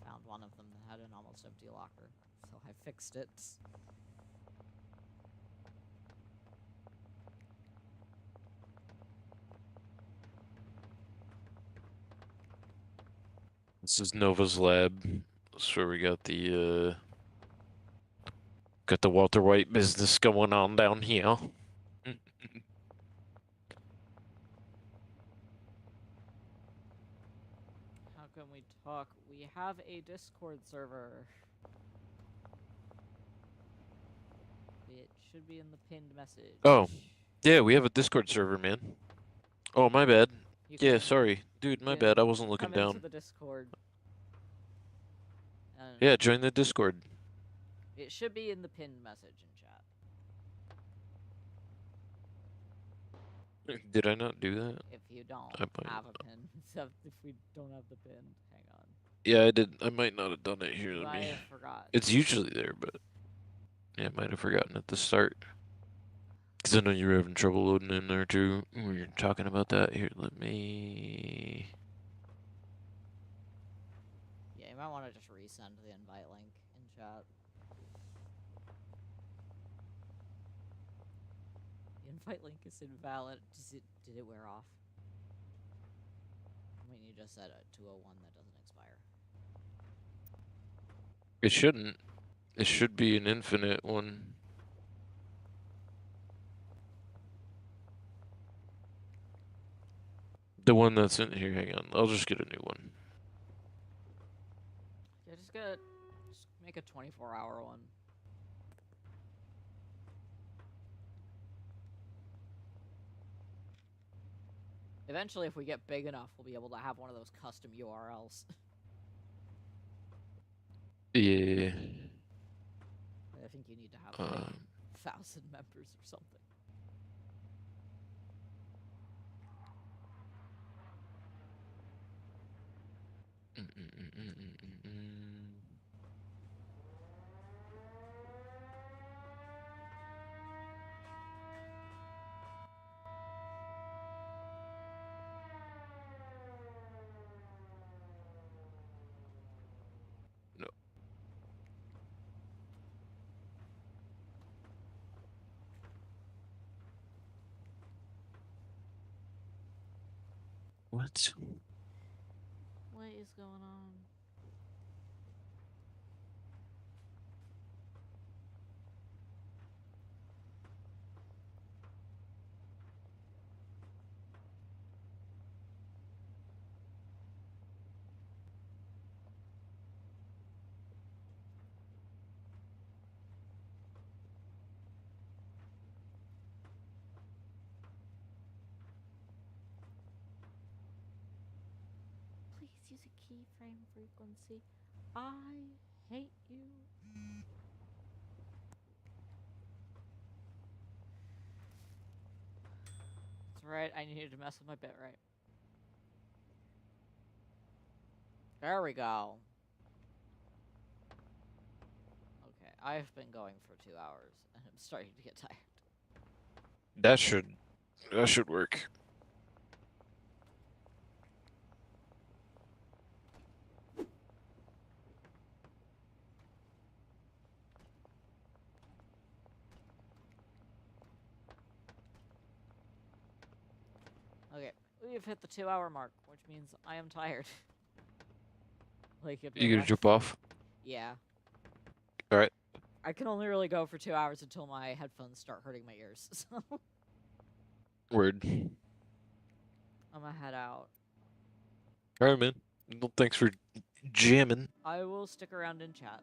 Found one of them that had an almost empty locker, so I fixed it. This is Nova's lab. That's where we got the Walter White business going on down here. How can we talk? We have a Discord server. It should be in the pinned message. Oh, yeah, we have a Discord server, man. Oh, my bad. You Yeah, can, sorry. Dude, you my can bad. I wasn't looking come into down. the Discord. And Yeah, join the Discord. it should be in the pinned message in chat. Did I not do that? If you don't I might. have a pin, except if we don't have the pin, hang on. Yeah, I did. I might not have done it here. You Let might me. have forgotten. It's usually there, but yeah, I might have forgotten at the start. Because I know you were having trouble loading in there too. We were talking about that. Here, let me. Yeah, you might want to just resend the invite link in chat. The invite link is invalid. Did it wear off? I mean, you just said a 201 that doesn't expire. It shouldn't. It should be an infinite one. The one that's in here. Hang on. I'll just get a new one. Yeah, just make a 24-hour one. Eventually, if we get big enough, we'll be able to have one of those custom URLs. Yeah. I think you need to have like 1,000 members or something. No. What? What is going on? use a keyframe frequency. I hate you. That's right, I needed to mess with my bit rate. There we go. Okay, I've been going for 2 hours, and I'm starting to get tired. That should work. Okay, we've hit the 2-hour mark, which means I am tired. Like, You gonna jump off? Yeah. Alright. I can only really go for 2 hours until my headphones start hurting my ears, so Word. I'm gonna head out. Alright, man. Well, thanks for jamming. I will stick around in chat.